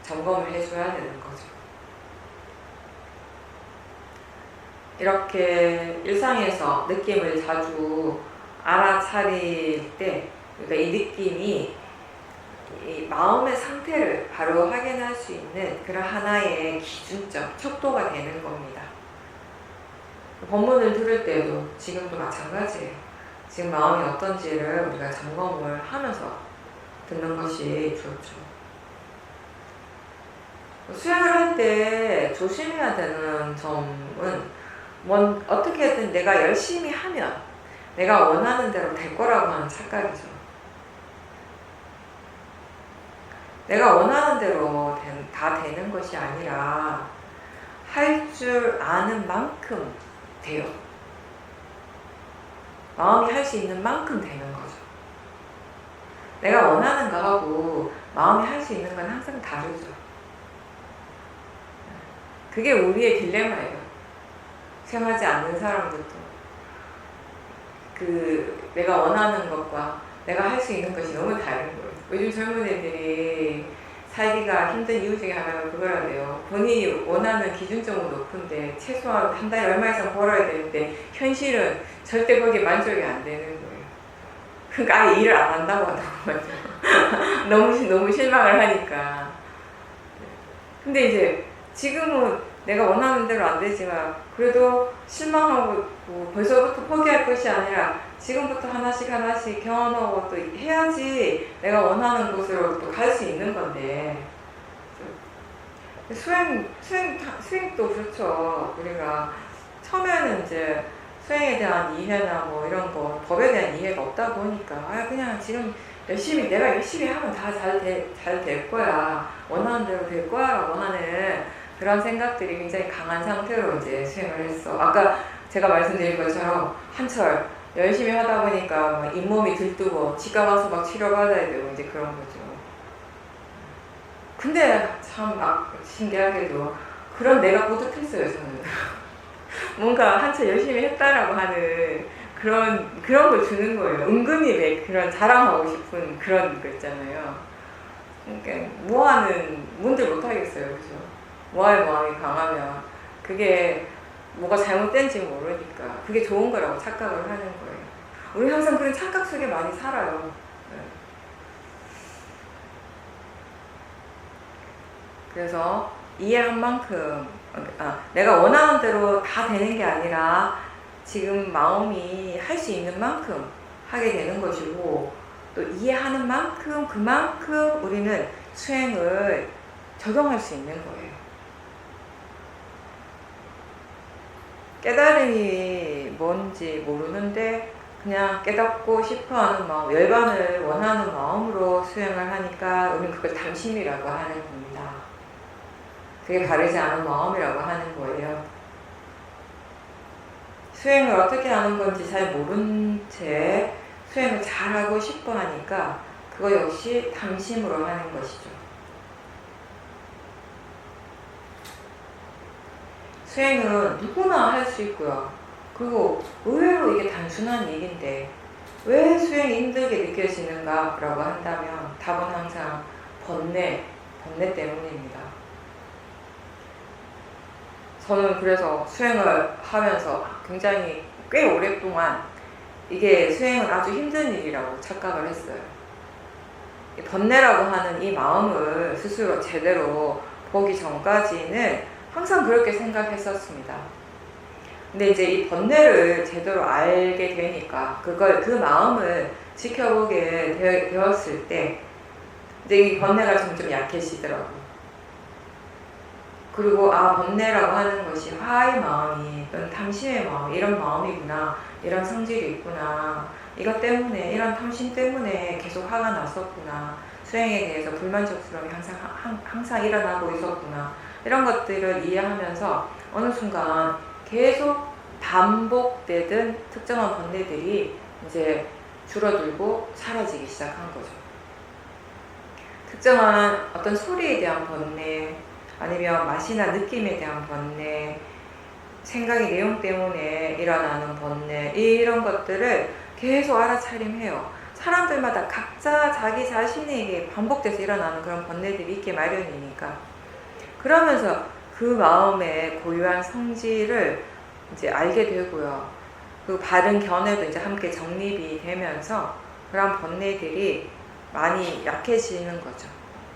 점검을 해줘야 되는 거죠. 이렇게 일상에서 느낌을 자주 알아차릴 때, 그러니까 이 느낌이 이 마음의 상태를 바로 확인할 수 있는 그런 하나의 기준점, 척도가 되는 겁니다. 법문을 들을 때도 지금도 마찬가지예요. 지금 마음이 어떤지를 우리가 점검을 하면서 듣는 것이 좋죠. 수행을 할 때 조심해야 되는 점은 어떻게든 내가 열심히 하면 내가 원하는 대로 될 거라고 하는 착각이죠. 내가 원하는 대로 다 되는 것이 아니라 할 줄 아는 만큼 돼요. 마음이 할 수 있는 만큼 되는 거죠. 내가 원하는 거하고 마음이 할 수 있는 건 항상 다르죠. 그게 우리의 딜레마예요. 생각하지 않는 사람들도 내가 원하는 것과 내가 할 수 있는 것이 너무 다른 거예요. 요즘 젊은 애들이 살기가 힘든 이유 중에 하나가 그거라네요. 본인이 원하는 기준점은 높은데 최소한 한 달에 얼마 이상 벌어야 되는데 현실은 절대 거기에 만족이 안 되는 거예요. 그러니까 아예 일을 안 한다고 하더라고요. 너무 실망을 하니까. 근데 이제 지금은 내가 원하는 대로 안 되지만 그래도 실망하고 벌써부터 포기할 것이 아니라 지금부터 하나씩 경험하고 또 해야지 내가 원하는 곳으로 또 갈 수 있는 건데, 수행도 그렇죠. 우리가 처음에는 이제 수행에 대한 이해나 뭐 이런 거, 법에 대한 이해가 없다 보니까 그냥 지금 내가 열심히 하면 다 잘 될 거야, 원하는 대로 될 거야 라고 하는 그런 생각들이 굉장히 강한 상태로 이제 수행을 했어. 아까 제가 말씀드린 것처럼 한철 열심히 하다 보니까 막 잇몸이 들뜨고 치과 가서 막 치료받아야 되고 이제 그런 거죠. 근데 참 신기하게도 그런 내가 뿌듯했어요, 저는. 뭔가 한철 열심히 했다라고 하는 그런 걸 주는 거예요. 은근히 왜 그런 자랑하고 싶은 그런 거 있잖아요. 그러니까 뭐하는 뭔들 못하겠어요, 그죠? 뭐할 마음이 강하면 그게 뭐가 잘못된지 모르니까 그게 좋은 거라고 착각을 하는 거예요. 우리 항상 그런 착각 속에 많이 살아요. 그래서 이해한 만큼, 내가 원하는 대로 다 되는 게 아니라 지금 마음이 할 수 있는 만큼 하게 되는 것이고, 또 이해하는 만큼 그만큼 우리는 수행을 적용할 수 있는 거예요. 깨달음이 뭔지 모르는데 그냥 깨닫고 싶어하는 마음, 열반을 원하는 마음으로 수행을 하니까 우리는 그걸 담심이라고 하는 겁니다. 그게 바르지 않은 마음이라고 하는 거예요. 수행을 어떻게 하는 건지 잘 모른 채 수행을 잘하고 싶어 하니까 그거 역시 담심으로 하는 것이죠. 수행은 누구나 할 수 있고요. 그리고 의외로 이게 단순한 얘기인데 왜 수행이 힘들게 느껴지는가 라고 한다면 답은 항상 번뇌 때문입니다. 저는 그래서 수행을 하면서 굉장히 꽤 오랫동안 이게 수행은 아주 힘든 일이라고 착각을 했어요. 번뇌라고 하는 이 마음을 스스로 제대로 보기 전까지는 항상 그렇게 생각했었습니다. 근데 이제 이 번뇌를 제대로 알게 되니까 그 마음을 지켜보게 되었을 때 이제 이 번뇌가 점점 약해지더라고요. 그리고 번뇌라고 하는 것이 화의 마음이 또는 탐심의 마음, 이런 마음이구나, 이런 성질이 있구나, 이것 때문에, 이런 탐심 때문에 계속 화가 났었구나, 수행에 대해서 불만족스러움이 항상 일어나고 있었구나, 이런 것들을 이해하면서 어느 순간 계속 반복되던 특정한 번뇌들이 이제 줄어들고 사라지기 시작한 거죠. 특정한 어떤 소리에 대한 번뇌, 아니면 맛이나 느낌에 대한 번뇌, 생각의 내용 때문에 일어나는 번뇌, 이런 것들을 계속 알아차림해요. 사람들마다 각자 자기 자신에게 반복돼서 일어나는 그런 번뇌들이 있게 마련이니까, 그러면서 그 마음의 고유한 성질을 이제 알게 되고요. 그 바른 견해도 이제 함께 정립이 되면서 그런 번뇌들이 많이 약해지는 거죠.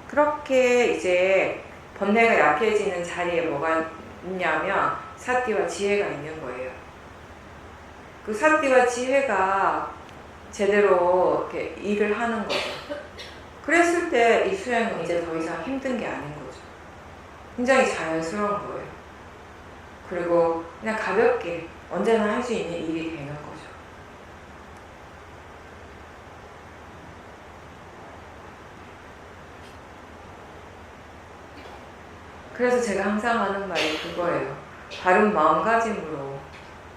그렇게 이제 번뇌가 약해지는 자리에 뭐가 있냐면 사띠와 지혜가 있는 거예요. 그 사띠와 지혜가 제대로 이렇게 일을 하는 거죠. 그랬을 때 이 수행은 이제 더 이상 힘든 게 아닌 거죠. 굉장히 자연스러운 거예요. 그리고 그냥 가볍게 언제나 할 수 있는 일이 되는 거죠. 그래서 제가 항상 하는 말이 그거예요. 바른 마음가짐으로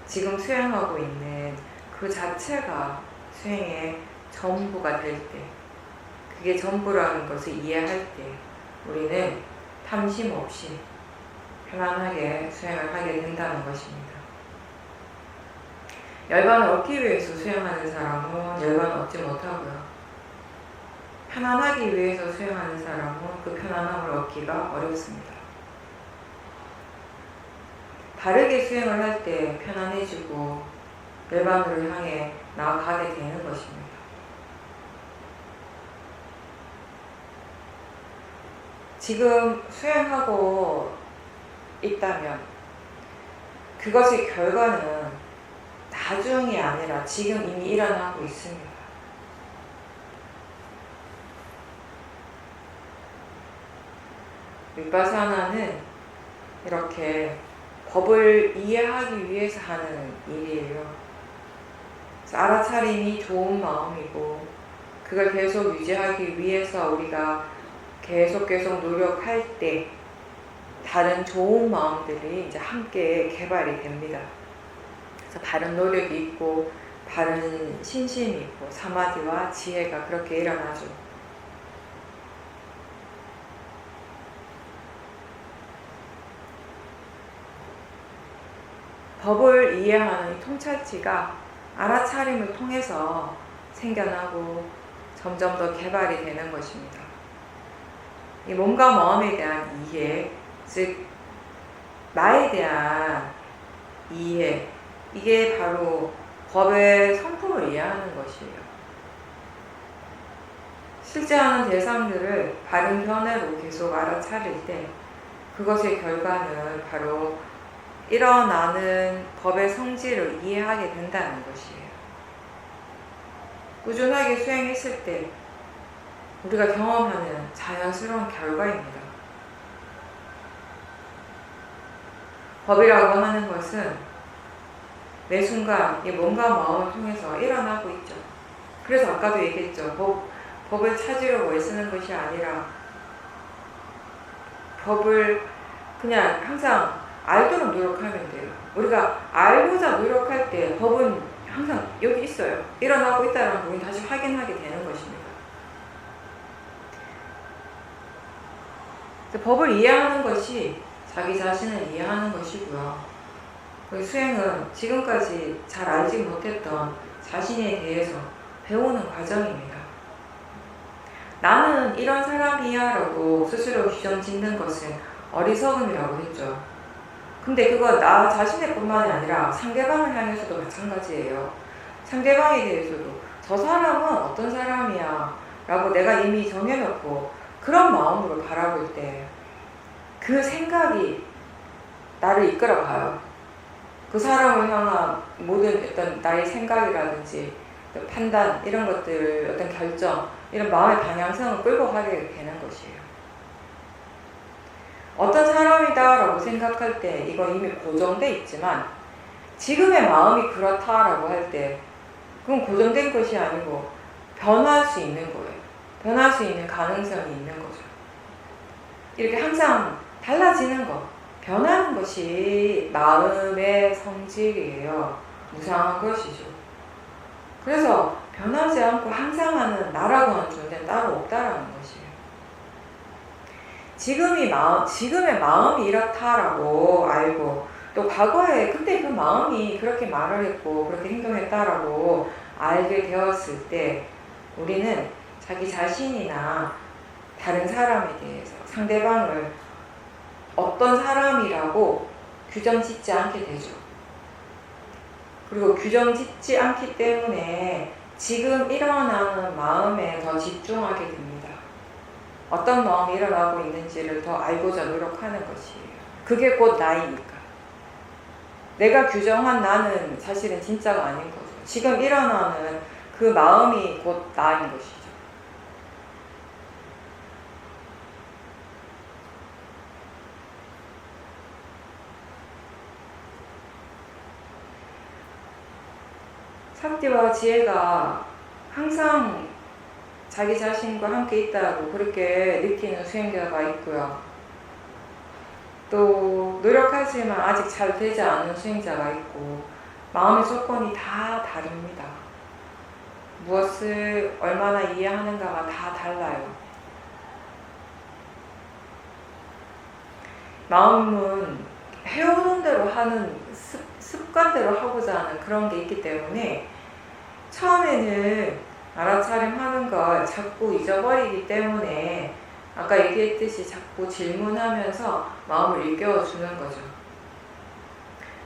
지금 수행하고 있는 그 자체가 수행의 전부가 될 때, 그게 전부라는 것을 이해할 때 우리는 탐심 없이 편안하게 수행을 하게 된다는 것입니다. 열반을 얻기 위해서 수행하는 사람은 열반을 얻지 못하고요. 편안하기 위해서 수행하는 사람은 그 편안함을 얻기가 어렵습니다. 바르게 수행을 할 때 편안해지고 열반으로 향해 나아가게 되는 것입니다. 지금 수행하고 있다면 그것의 결과는 나중이 아니라 지금 이미 일어나고 있습니다. 윗바사나는 이렇게 법을 이해하기 위해서 하는 일이에요. 알아차림이 좋은 마음이고 그걸 계속 유지하기 위해서 우리가 계속 노력할 때 다른 좋은 마음들이 이제 함께 개발이 됩니다. 그래서 바른 노력이 있고 바른 신심이 있고 사마디와 지혜가 그렇게 일어나죠. 법을 이해하는 이 통찰치가 알아차림을 통해서 생겨나고 점점 더 개발이 되는 것입니다. 이 몸과 마음에 대한 이해, 즉 나에 대한 이해, 이게 바로 법의 성품을 이해하는 것이에요. 실제 하는 대상들을 바른 견해로 계속 알아차릴 때 그것의 결과는 바로 일어나는 법의 성질을 이해하게 된다는 것이에요. 꾸준하게 수행했을 때 우리가 경험하는 자연스러운 결과입니다. 법이라고 하는 것은 매 순간 이 몸과 마음을 통해서 일어나고 있죠. 그래서 아까도 얘기했죠. 법을 찾으려고 애쓰는 것이 아니라 법을 그냥 항상 알도록 노력하면 돼요. 우리가 알고자 노력할 때 법은 항상 여기 있어요. 일어나고 있다는 걸 다시 확인하게 되는 것입니다. 법을 이해하는 것이 자기 자신을 이해하는 것이고요. 수행은 지금까지 잘 알지 못했던 자신에 대해서 배우는 과정입니다. 나는 이런 사람이야 라고 스스로 규정 짓는 것은 어리석음이라고 했죠. 근데 그거 나 자신의 뿐만이 아니라 상대방을 향해서도 마찬가지예요. 상대방에 대해서도 저 사람은 어떤 사람이야 라고 내가 이미 정해놓고 그런 마음으로 바라볼 때 그 생각이 나를 이끌어가요. 그 사람을 향한 모든 어떤 나의 생각이라든지 판단 이런 것들, 어떤 결정, 이런 마음의 방향성을 끌고 가게 되는 것이에요. 어떤 사람이다 라고 생각할 때 이건 이미 고정돼 있지만 지금의 마음이 그렇다라고 할 때 그건 고정된 것이 아니고 변할 수 있는 거예요. 변할 수 있는 가능성이 있는 거죠. 이렇게 항상 달라지는 것, 변하는 것이 마음의 성질이에요. 무상한 것이죠. 그래서 변하지 않고 항상 하는 나라고 하는 존재는 따로 없다라는 것이에요. 지금의 마음이 이렇다라고 알고 또 과거에 그때 그 마음이 그렇게 말을 했고 그렇게 행동했다라고 알게 되었을 때 우리는 자기 자신이나 다른 사람에 대해서 상대방을 어떤 사람이라고 규정 짓지 않게 되죠. 그리고 규정 짓지 않기 때문에 지금 일어나는 마음에 더 집중하게 됩니다. 어떤 마음이 일어나고 있는지를 더 알고자 노력하는 것이에요. 그게 곧 나이니까. 내가 규정한 나는 사실은 진짜가 아닌 거죠. 지금 일어나는 그 마음이 곧 나인 것이죠. 삭디와 지혜가 항상 자기 자신과 함께 있다고 그렇게 느끼는 수행자가 있고요. 또 노력하지만 아직 잘 되지 않은 수행자가 있고, 마음의 조건이 다 다릅니다. 무엇을 얼마나 이해하는가가 다 달라요. 마음은 해오는 대로 하는 습관대로 하고자 하는 그런 게 있기 때문에 처음에는 알아차림하는 걸 자꾸 잊어버리기 때문에 아까 얘기했듯이 자꾸 질문하면서 마음을 일깨워주는 거죠.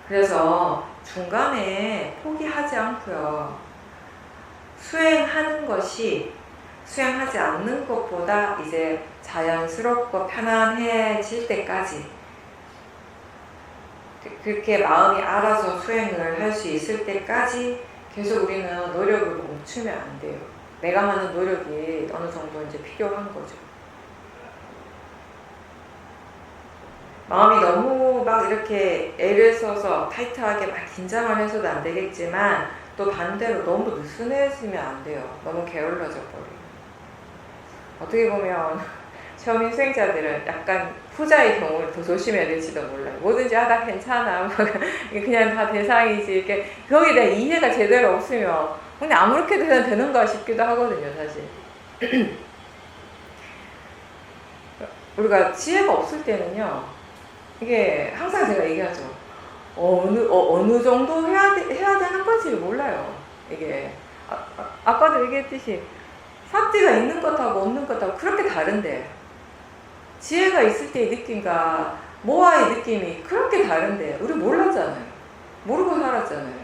그래서 중간에 포기하지 않고요. 수행하는 것이 수행하지 않는 것보다 이제 자연스럽고 편안해질 때까지, 그렇게 마음이 알아서 수행을 할 수 있을 때까지 계속 우리는 노력을 멈추면 안 돼요. 내가 하는 노력이 어느 정도 이제 필요한 거죠. 마음이 너무 막 이렇게 애를 써서 타이트하게 막 긴장을 해서도 안 되겠지만, 또 반대로 너무 느슨해지면 안 돼요. 너무 게을러져 버려요. 어떻게 보면 처음인 수행자들은 약간 후자의 경우를 더 조심해야 될지도 몰라요. 뭐든지 하다 괜찮아. 그냥 다 대상이지. 이렇게 거기에 대한 이해가 제대로 없으면 근데 아무렇게도 해도 되는가 싶기도 하거든요, 사실. 우리가 지혜가 없을 때는요, 이게 항상 제가 얘기하죠. 어느 정도 해야 되는 건지를 몰라요. 이게 아까도 얘기했듯이 삭디가 있는 것하고 없는 것하고 그렇게 다른데, 지혜가 있을 때의 느낌과 모아의 느낌이 그렇게 다른데 우리 몰랐잖아요. 모르고 살았잖아요.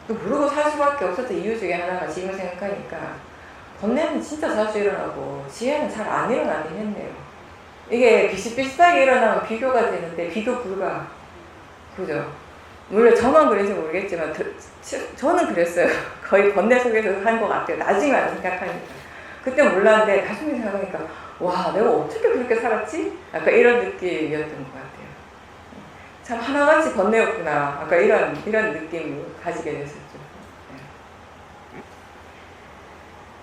또 모르고 살 수밖에 없었던 이유 중에 하나가 지금 생각하니까 번뇌는 진짜 자주 일어나고 지혜는 잘 안 일어나긴 했네요. 이게 비슷비슷하게 일어나면 비교가 되는데 비교 불가. 그죠? 물론 저만 그런지 모르겠지만 저는 그랬어요. 거의 번뇌 속에서 산 것 같아요. 나중에 와서 생각하니까. 그때 몰랐는데 나중에 생각하니까 와, 내가 어떻게 그렇게 살았지? 약간 이런 느낌이었던 것 같아요. 참 하나같이 번뇌였구나. 아까 이런 느낌을 가지게 됐었죠.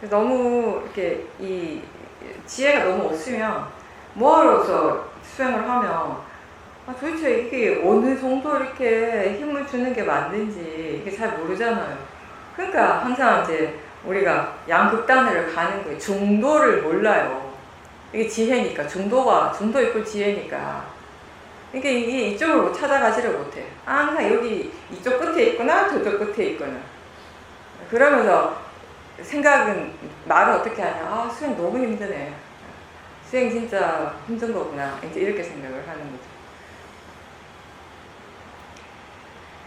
너무 이렇게 이 지혜가 너무 없으면 뭐하러서 수행을 하면 도대체 이게 어느 정도 이렇게 힘을 주는 게 맞는지 이게 잘 모르잖아요. 그러니까 항상 이제 우리가 양극단을 가는 거예요. 중도를 몰라요. 이게 지혜니까, 중도 있고 지혜니까. 이게 이쪽으로 찾아가지를 못해. 항상 여기 이쪽 끝에 있거나 저쪽 끝에 있거나. 그러면서 생각은, 말은 어떻게 하냐. 수행 너무 힘드네. 수행 진짜 힘든 거구나. 이제 이렇게 생각을 하는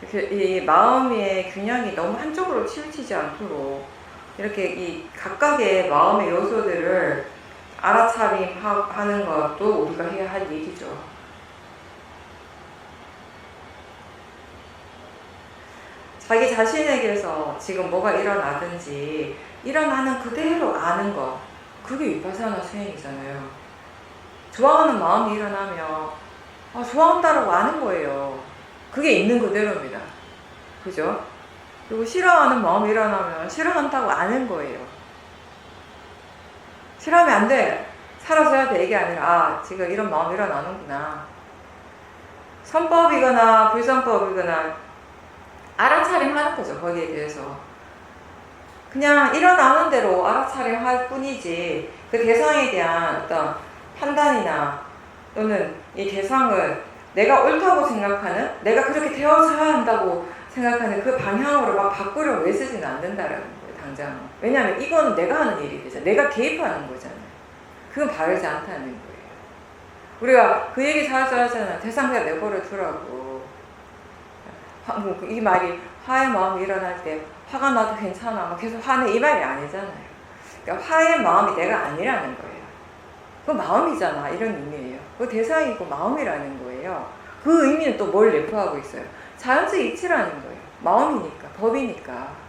거죠. 이 마음의 균형이 너무 한쪽으로 치우치지 않도록 이렇게 이 각각의 마음의 요소들을 알아차림하는 것도 우리가 해야 할 일이죠. 자기 자신에게서 지금 뭐가 일어나든지 일어나는 그대로 아는 것, 그게 위파사나 수행이잖아요. 좋아하는 마음이 일어나면 좋아한다라고 아는 거예요. 그게 있는 그대로입니다. 그죠? 그리고 싫어하는 마음이 일어나면 싫어한다고 아는 거예요. 싫어하면 안 돼. 사라져야 돼. 이게 아니라 지금 이런 마음이 일어나는구나. 선법이거나 불선법이거나 알아차림하는 거죠. 거기에 대해서. 그냥 일어나는 대로 알아차림할 뿐이지 그 대상에 대한 어떤 판단이나 또는 이 대상을 내가 옳다고 생각하는, 내가 그렇게 되어서야 한다고 생각하는 그 방향으로 막 바꾸려고 애쓰지는 않는다라는 거예요. 당장. 왜냐하면 이건 내가 하는 일이 되잖아. 내가 개입하는 거잖아요. 그건 바르지 않다는 거예요. 우리가 그 얘기 자주 하잖아요. 대상자 내버려 두라고. 이 말이 화의 마음이 일어날 때 화가 나도 괜찮아. 막 계속 화내 이 말이 아니잖아요. 그러니까 화의 마음이 내가 아니라는 거예요. 그 마음이잖아. 이런 의미예요. 그 대상이고 마음이라는 거예요. 그 의미는 또 뭘 내포하고 있어요? 자연적 이치라는 거예요. 마음이니까, 법이니까.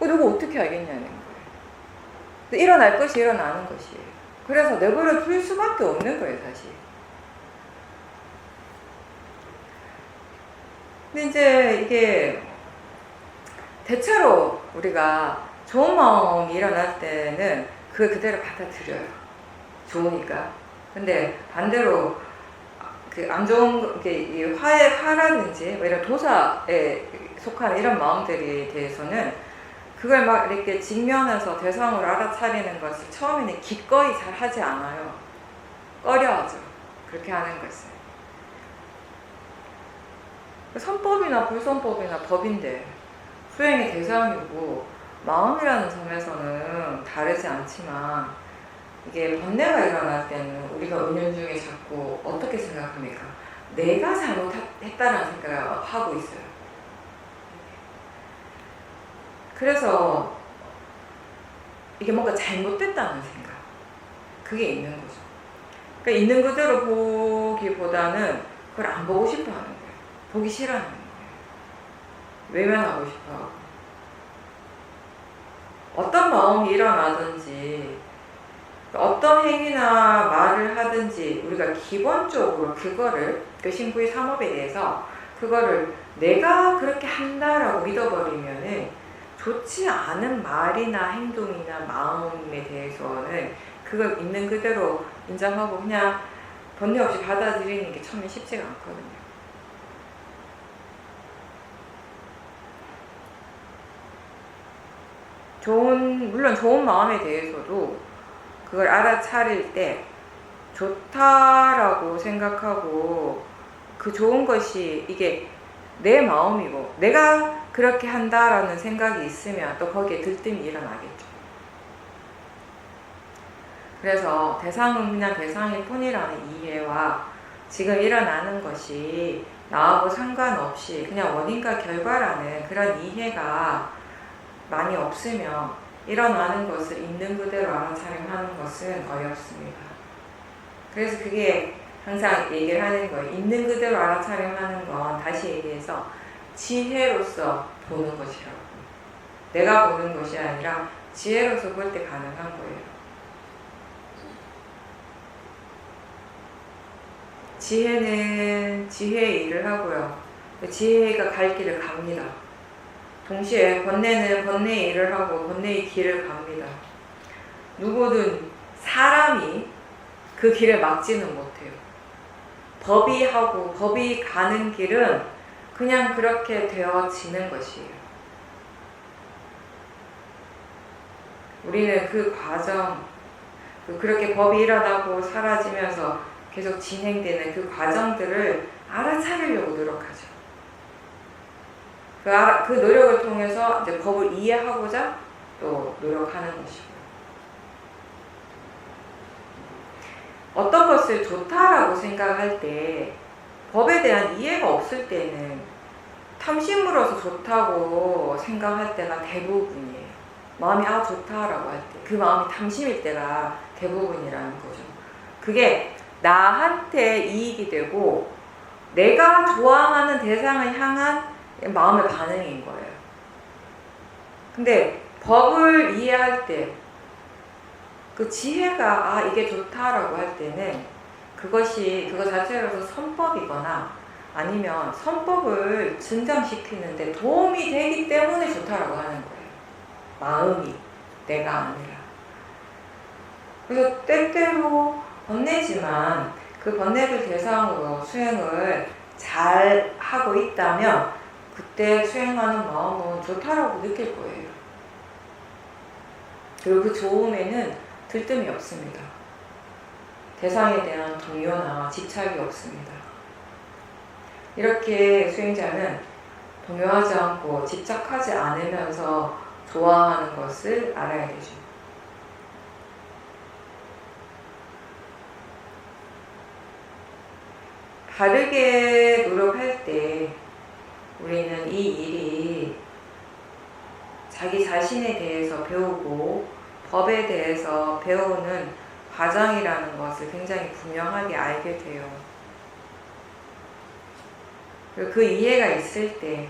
누가 어떻게 알겠냐는 거예요. 일어날 것이 일어나는 것이에요. 그래서 내버려 둘 수밖에 없는 거예요, 사실. 근데 이제 이게 대체로 우리가 좋은 마음이 일어날 때는 그걸 그대로 받아들여요. 좋으니까. 근데 반대로 그 안 좋은 게 화라든지 뭐 이런 도사에 속하는 이런 마음들에 대해서는 그걸 막 이렇게 직면해서 대상으로 알아차리는 것을 처음에는 기꺼이 잘 하지 않아요. 꺼려하죠. 그렇게 하는 것을. 선법이나 불선법이나 법인데 수행의 대상이고 마음이라는 점에서는 다르지 않지만 이게 번뇌가 일어날 때는 우리가 은연중에 자꾸 어떻게 생각합니까? 내가 잘못했다는 생각을 하고 있어요. 그래서 이게 뭔가 잘못됐다는 생각, 그게 있는 거죠. 그러니까 있는 그대로 보기보다는 그걸 안 보고 싶어 하는 거예요. 보기 싫어하는 거예요. 외면하고 싶어 하고. 어떤 마음이 일어나든지 어떤 행위나 말을 하든지 우리가 기본적으로 그거를 그 신구의 삼업에 대해서 그거를 내가 그렇게 한다라고 믿어버리면은 좋지 않은 말이나 행동이나 마음에 대해서는 그걸 있는 그대로 인정하고 그냥 번뇌 없이 받아들이는 게 처음에 쉽지가 않거든요. 물론 좋은 마음에 대해서도 그걸 알아차릴 때 좋다라고 생각하고 그 좋은 것이 이게 내 마음이고 내가 그렇게 한다라는 생각이 있으면 또 거기에 들뜸이 일어나겠죠. 그래서 대상은 그냥 대상일 뿐이라는 이해와 지금 일어나는 것이 나하고 상관없이 그냥 원인과 결과라는 그런 이해가 많이 없으면 일어나는 것을 있는 그대로 알아차림하는 것은 어렵습니다. 그래서 그게 항상 얘기를 하는 거예요. 있는 그대로 알아차림하는 건 다시 얘기해서 지혜로서 보는 것이라고. 내가 보는 것이 아니라 지혜로서 볼 때 가능한 거예요. 지혜는 지혜의 일을 하고요. 지혜가 갈 길을 갑니다. 동시에 번뇌는 번뇌의 일을 하고 번뇌의 길을 갑니다. 누구든 사람이 그 길을 막지는 못해요. 법이 가는 길은 그냥 그렇게 되어지는 것이에요. 우리는 그 과정, 그렇게 법이 일어나고 사라지면서 계속 진행되는 그 과정들을 알아차리려고 노력하죠. 그 노력을 통해서 이제 법을 이해하고자 또 노력하는 것이고. 어떤 것을 좋다라고 생각할 때 법에 대한 이해가 없을 때는 탐심으로서 좋다고 생각할 때가 대부분이에요. 마음이 좋다라고 할 때 그 마음이 탐심일 때가 대부분이라는 거죠. 그게 나한테 이익이 되고 내가 좋아하는 대상을 향한 마음의 반응인 거예요. 근데 법을 이해할 때 그 지혜가 이게 좋다라고 할 때는 그거 자체로서 선법이거나 아니면 선법을 증장시키는데 도움이 되기 때문에 좋다라고 하는 거예요. 마음이 내가 아니라. 그래서 때때로 번뇌지만 그 번뇌를 대상으로 수행을 잘 하고 있다면 그때 수행하는 마음은 좋다라고 느낄 거예요. 그리고 그 좋음에는 들뜸이 없습니다. 대상에 대한 동요나 집착이 없습니다. 이렇게 수행자는 동요하지 않고 집착하지 않으면서 좋아하는 것을 알아야 되죠. 바르게 노력할 때 우리는 이 일이 자기 자신에 대해서 배우고 법에 대해서 배우는 과정이라는 것을 굉장히 분명하게 알게 돼요. 그리고 그 이해가 있을 때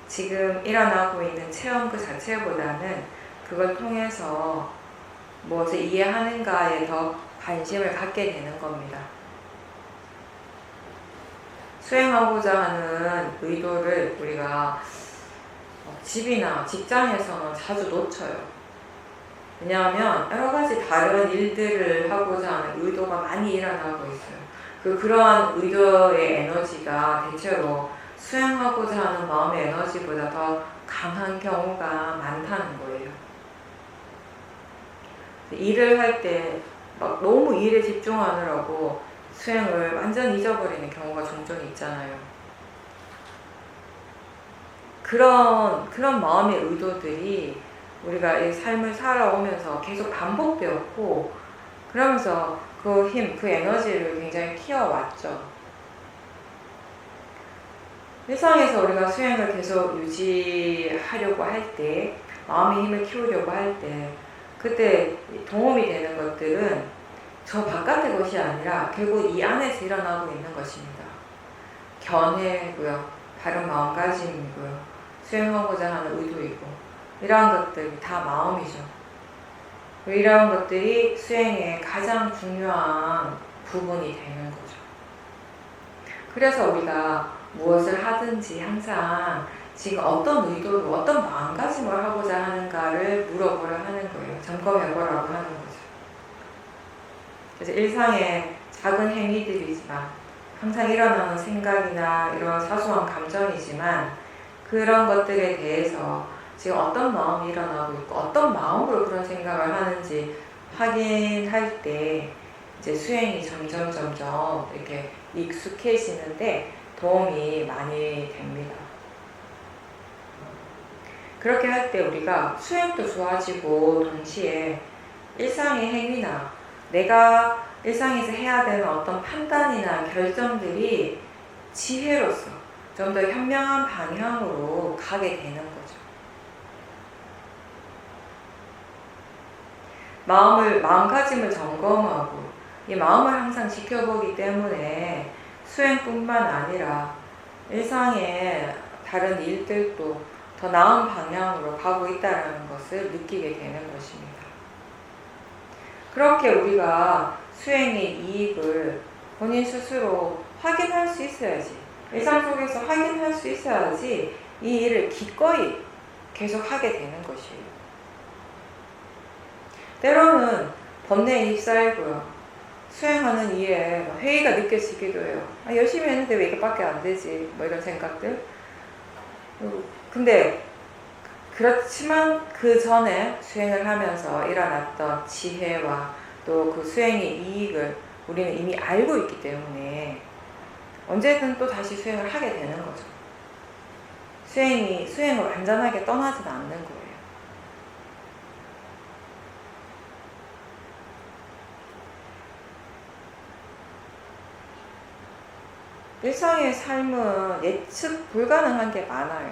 지금 일어나고 있는 체험 그 자체보다는 그걸 통해서 무엇을 이해하는가에 더 관심을 갖게 되는 겁니다. 수행하고자 하는 의도를 우리가 집이나 직장에서는 자주 놓쳐요. 왜냐하면 여러 가지 다른 일들을 하고자 하는 의도가 많이 일어나고 있어요. 그러한 의도의 에너지가 대체로 수행하고자 하는 마음의 에너지보다 더 강한 경우가 많다는 거예요. 일을 할 때 막 너무 일에 집중하느라고 수행을 완전 잊어버리는 경우가 종종 있잖아요. 그런 마음의 의도들이 우리가 이 삶을 살아오면서 계속 반복되었고, 그러면서 그 힘, 그 에너지를 굉장히 키워왔죠. 일상에서 우리가 수행을 계속 유지하려고 할 때, 마음의 힘을 키우려고 할 때, 그때 도움이 되는 것들은 저 바깥의 것이 아니라 결국 이 안에서 일어나고 있는 것입니다. 견해고요, 바른 마음가짐이고요, 수행하고자 하는 의도이고, 이러한 것들이 다 마음이죠. 이러한 것들이 수행의 가장 중요한 부분이 되는 거죠. 그래서 우리가 무엇을 하든지 항상 지금 어떤 의도로, 어떤 마음가짐을 하고자 하는가를 물어보려 하는 거예요. 점검해보라고 하는 거죠. 그래서 일상의 작은 행위들이지만, 항상 일어나는 생각이나 이런 사소한 감정이지만, 그런 것들에 대해서 지금 어떤 마음이 일어나고 있고 어떤 마음으로 그런 생각을 하는지 확인할 때 이제 수행이 점점 이렇게 익숙해지는데 도움이 많이 됩니다. 그렇게 할 때 우리가 수행도 좋아지고 동시에 일상의 행위나 내가 일상에서 해야 되는 어떤 판단이나 결정들이 지혜로서 좀 더 현명한 방향으로 가게 되는 거죠. 마음가짐을 점검하고 이 마음을 항상 지켜보기 때문에 수행뿐만 아니라 일상의 다른 일들도 더 나은 방향으로 가고 있다는 것을 느끼게 되는 것입니다. 그렇게 우리가 수행의 이익을 본인 스스로 확인할 수 있어야지, 일상 속에서 확인할 수 있어야지 이 일을 기꺼이 계속 하게 되는 것이에요. 때로는 번뇌에 휩싸이고요, 수행하는 이에 회의가 느껴지기도 해요. 열심히 했는데 왜 이것밖에 안 되지, 이런 생각들. 근데 그렇지만 그 전에 수행을 하면서 일어났던 지혜와 또 그 수행의 이익을 우리는 이미 알고 있기 때문에 언제든 또 다시 수행을 하게 되는 거죠. 수행을 완전하게 떠나지는 않는 거예요. 일상의 삶은 예측 불가능한 게 많아요.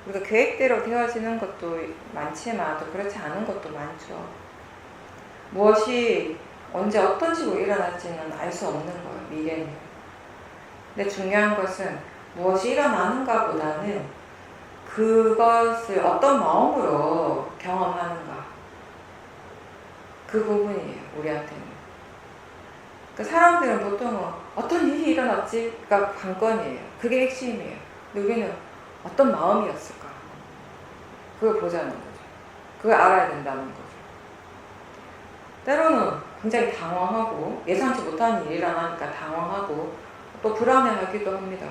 우리가 계획대로 되어지는 것도 많지만 또 그렇지 않은 것도 많죠. 무엇이 언제 어떤 식으로 일어날지는 알 수 없는 거예요, 미래는. 근데 중요한 것은 무엇이 일어나는가 보다는 그것을 어떤 마음으로 경험하는가, 그 부분이에요, 우리한테는. 그러니까 사람들은 보통은 어떤 일이 일어났지가 관건이에요. 그게 핵심이에요. 근데 우리는 어떤 마음이었을까, 그걸 보자는 거죠. 그걸 알아야 된다는 거죠. 때로는 굉장히 당황하고 예상치 못한 일이 일어나니까 당황하고 또 불안해하기도 합니다.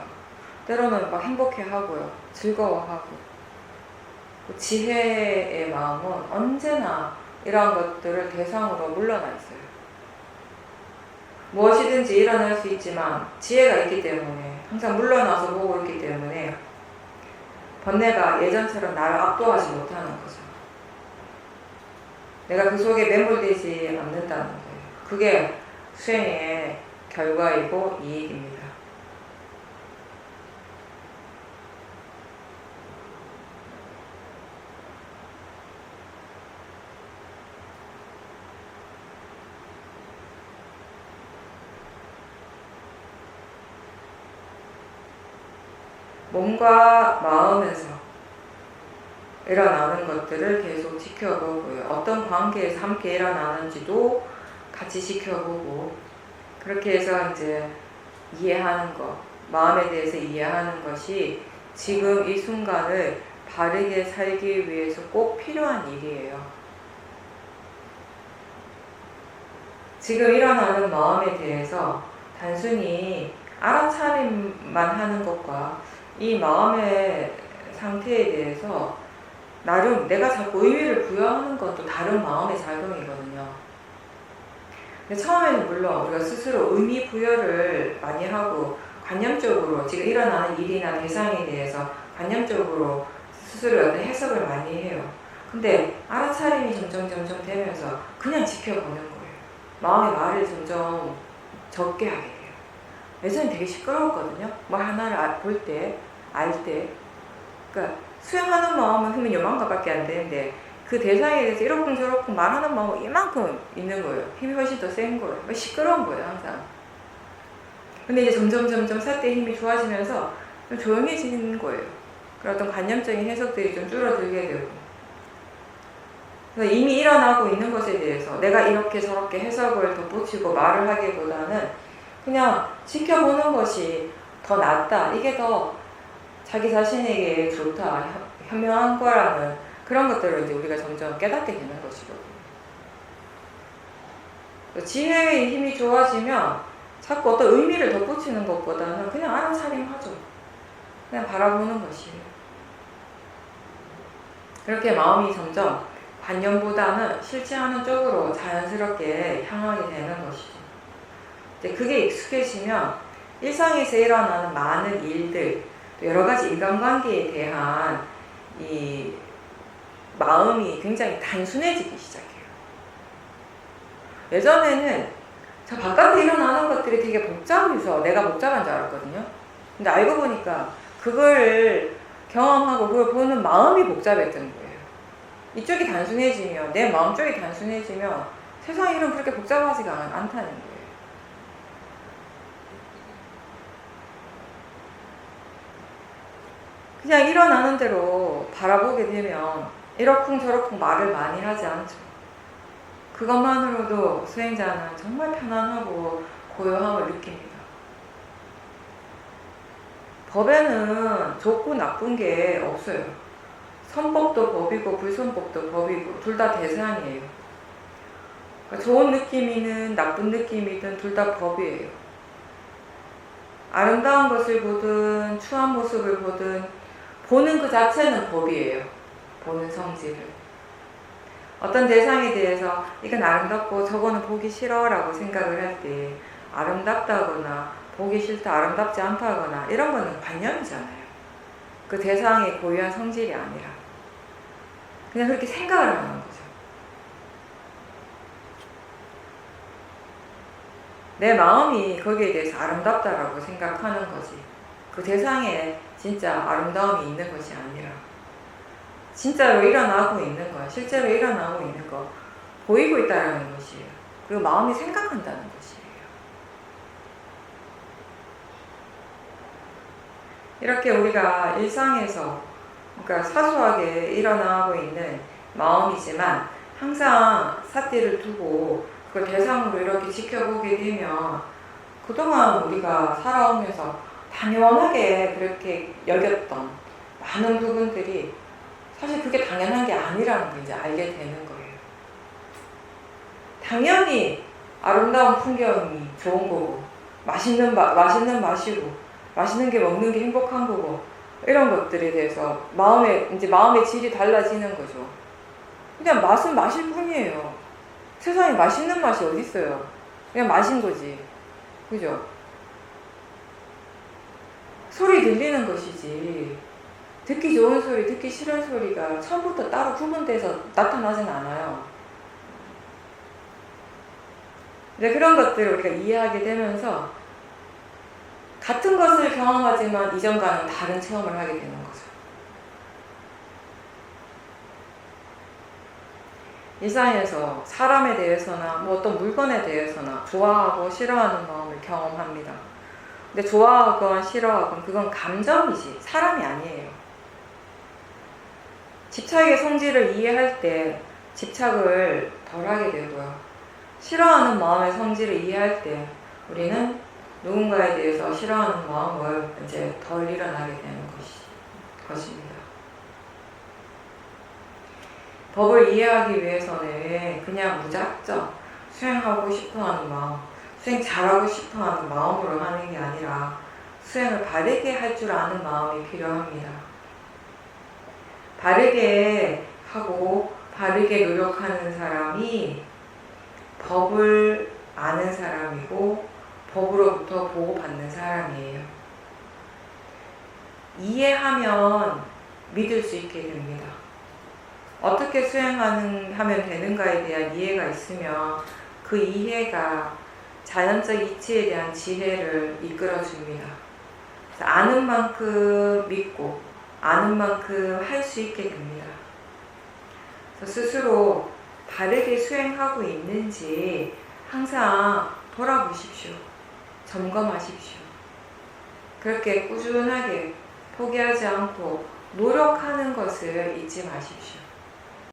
때로는 막 행복해하고요, 즐거워하고. 지혜의 마음은 언제나 이러한 것들을 대상으로 물러나 있어요. 무엇이든지 일어날 수 있지만 지혜가 있기 때문에, 항상 물러나서 보고 있기 때문에 번뇌가 예전처럼 나를 압도하지 못하는 거죠. 내가 그 속에 매몰되지 않는다는 거예요. 그게 수행의 결과이고 이익입니다. 몸과 마음에서 일어나는 것들을 계속 지켜보고요. 어떤 관계에서 함께 일어나는지도 같이 지켜보고, 그렇게 해서 이제 이해하는 것, 마음에 대해서 이해하는 것이 지금 이 순간을 바르게 살기 위해서 꼭 필요한 일이에요. 지금 일어나는 마음에 대해서 단순히 알아차림만 하는 것과 이 마음의 상태에 대해서 나름 내가 자꾸 의미를 부여하는 건 또 다른 마음의 작용이거든요. 근데 처음에는 물론 우리가 스스로 의미 부여를 많이 하고 관념적으로 지금 일어나는 일이나 대상에 대해서 관념적으로 스스로 어떤 해석을 많이 해요. 근데 알아차림이 점점 되면서 그냥 지켜보는 거예요. 마음의 말을 점점 적게 하게 돼요. 예전에 되게 시끄러웠거든요. 뭐 하나를 볼 때, 알 때. 그러니까 수행하는 마음은 힘은 요만큼밖에 안 되는데 그 대상에 대해서 이러쿵저러쿵 말하는 마음은 이만큼 있는 거예요. 힘이 훨씬 더 센 거예요. 시끄러운 거예요, 항상. 근데 이제 점점 사태의 힘이 좋아지면서 좀 조용해지는 거예요. 그런 어떤 관념적인 해석들이 좀 줄어들게 되고. 그래서 이미 일어나고 있는 것에 대해서 내가 이렇게 저렇게 해석을 덧붙이고 말을 하기보다는 그냥 지켜보는 것이 더 낫다. 이게 더 자기 자신에게 좋다. 현명한 거라는 그런 것들을 이제 우리가 점점 깨닫게 되는 것이거든요. 지혜의 힘이 좋아지면 자꾸 어떤 의미를 덧붙이는 것보다는 그냥 알아차림하죠. 그냥 바라보는 것이에요. 그렇게 마음이 점점 관념보다는 실체하는 쪽으로 자연스럽게 향하게 되는 것이죠. 이제 그게 익숙해지면 일상에서 일어나는 많은 일들, 여러 가지 인간관계에 대한 이 마음이 굉장히 단순해지기 시작해요. 예전에는 저 바깥에 일어나는 것들이 되게 복잡해서 내가 복잡한 줄 알았거든요. 근데 알고 보니까 그걸 경험하고 그걸 보는 마음이 복잡했던 거예요. 이쪽이 단순해지면, 내 마음 쪽이 단순해지면 세상 일은 그렇게 복잡하지가 않다는 거예요. 그냥 일어나는 대로 바라보게 되면 이러쿵저러쿵 말을 많이 하지 않죠. 그것만으로도 수행자는 정말 편안하고 고요함을 느낍니다. 법에는 좋고 나쁜 게 없어요. 선법도 법이고 불선법도 법이고 둘 다 대상이에요. 그러니까 좋은 느낌이든 나쁜 느낌이든 둘 다 법이에요. 아름다운 것을 보든 추한 모습을 보든 보는 그 자체는 법이에요. 보는 성질을. 어떤 대상에 대해서 이건 아름답고 저거는 보기 싫어 라고 생각을 할 때 아름답다거나 보기 싫다, 아름답지 않다거나 이런 거는 관념이잖아요. 그 대상의 고유한 성질이 아니라 그냥 그렇게 생각을 하는 거죠. 내 마음이 거기에 대해서 아름답다라고 생각하는 거지. 그 대상에 진짜 아름다움이 있는 것이 아니라 진짜로 일어나고 있는 거, 실제로 일어나고 있는 거, 보이고 있다는 것이에요. 그리고 마음이 생각한다는 것이에요. 이렇게 우리가 일상에서 그러니까 사소하게 일어나고 있는 마음이지만 항상 사띠를 두고 그걸 대상으로 이렇게 지켜보게 되면 그동안 우리가 살아오면서 당연하게 그렇게 여겼던 많은 부분들이 사실 그게 당연한 게 아니라는 걸 이제 알게 되는 거예요. 당연히 아름다운 풍경이 좋은 거고 맛있는 맛이고 맛있는 게 먹는 게 행복한 거고 이런 것들에 대해서 마음의 질이 달라지는 거죠. 그냥 맛은 맛일 뿐이에요. 세상에 맛있는 맛이 어디 있어요? 그냥 맛인 거지. 그죠? 소리 들리는 것이지. 듣기 좋은 소리, 듣기 싫은 소리가 처음부터 따로 구분돼서 나타나진 않아요. 근데 그런 것들을 우리가 이해하게 되면서 같은 것을 경험하지만 이전과는 다른 체험을 하게 되는 거죠. 일상에서 사람에 대해서나 뭐 어떤 물건에 대해서나 좋아하고 싫어하는 마음을 경험합니다. 근데 좋아하건 싫어하건 그건 감정이지 사람이 아니에요. 집착의 성질을 이해할 때 집착을 덜 하게 되고요. 싫어하는 마음의 성질을 이해할 때 우리는 누군가에 대해서 싫어하는 마음을 이제 덜 일어나게 되는 것입니다. 법을 이해하기 위해서는 그냥 무작정 수행하고 싶어하는 마음, 수행 잘하고 싶어하는 마음으로 하는 게 아니라 수행을 바르게 할 줄 아는 마음이 필요합니다. 바르게 하고 바르게 노력하는 사람이 법을 아는 사람이고 법으로부터 보호받는 사람이에요. 이해하면 믿을 수 있게 됩니다. 어떻게 수행하면 되는가에 대한 이해가 있으면 그 이해가 자연적 이치에 대한 지혜를 이끌어줍니다. 그래서 아는 만큼 믿고 아는 만큼 할 수 있게 됩니다. 그래서 스스로 바르게 수행하고 있는지 항상 돌아보십시오. 점검하십시오. 그렇게 꾸준하게 포기하지 않고 노력하는 것을 잊지 마십시오.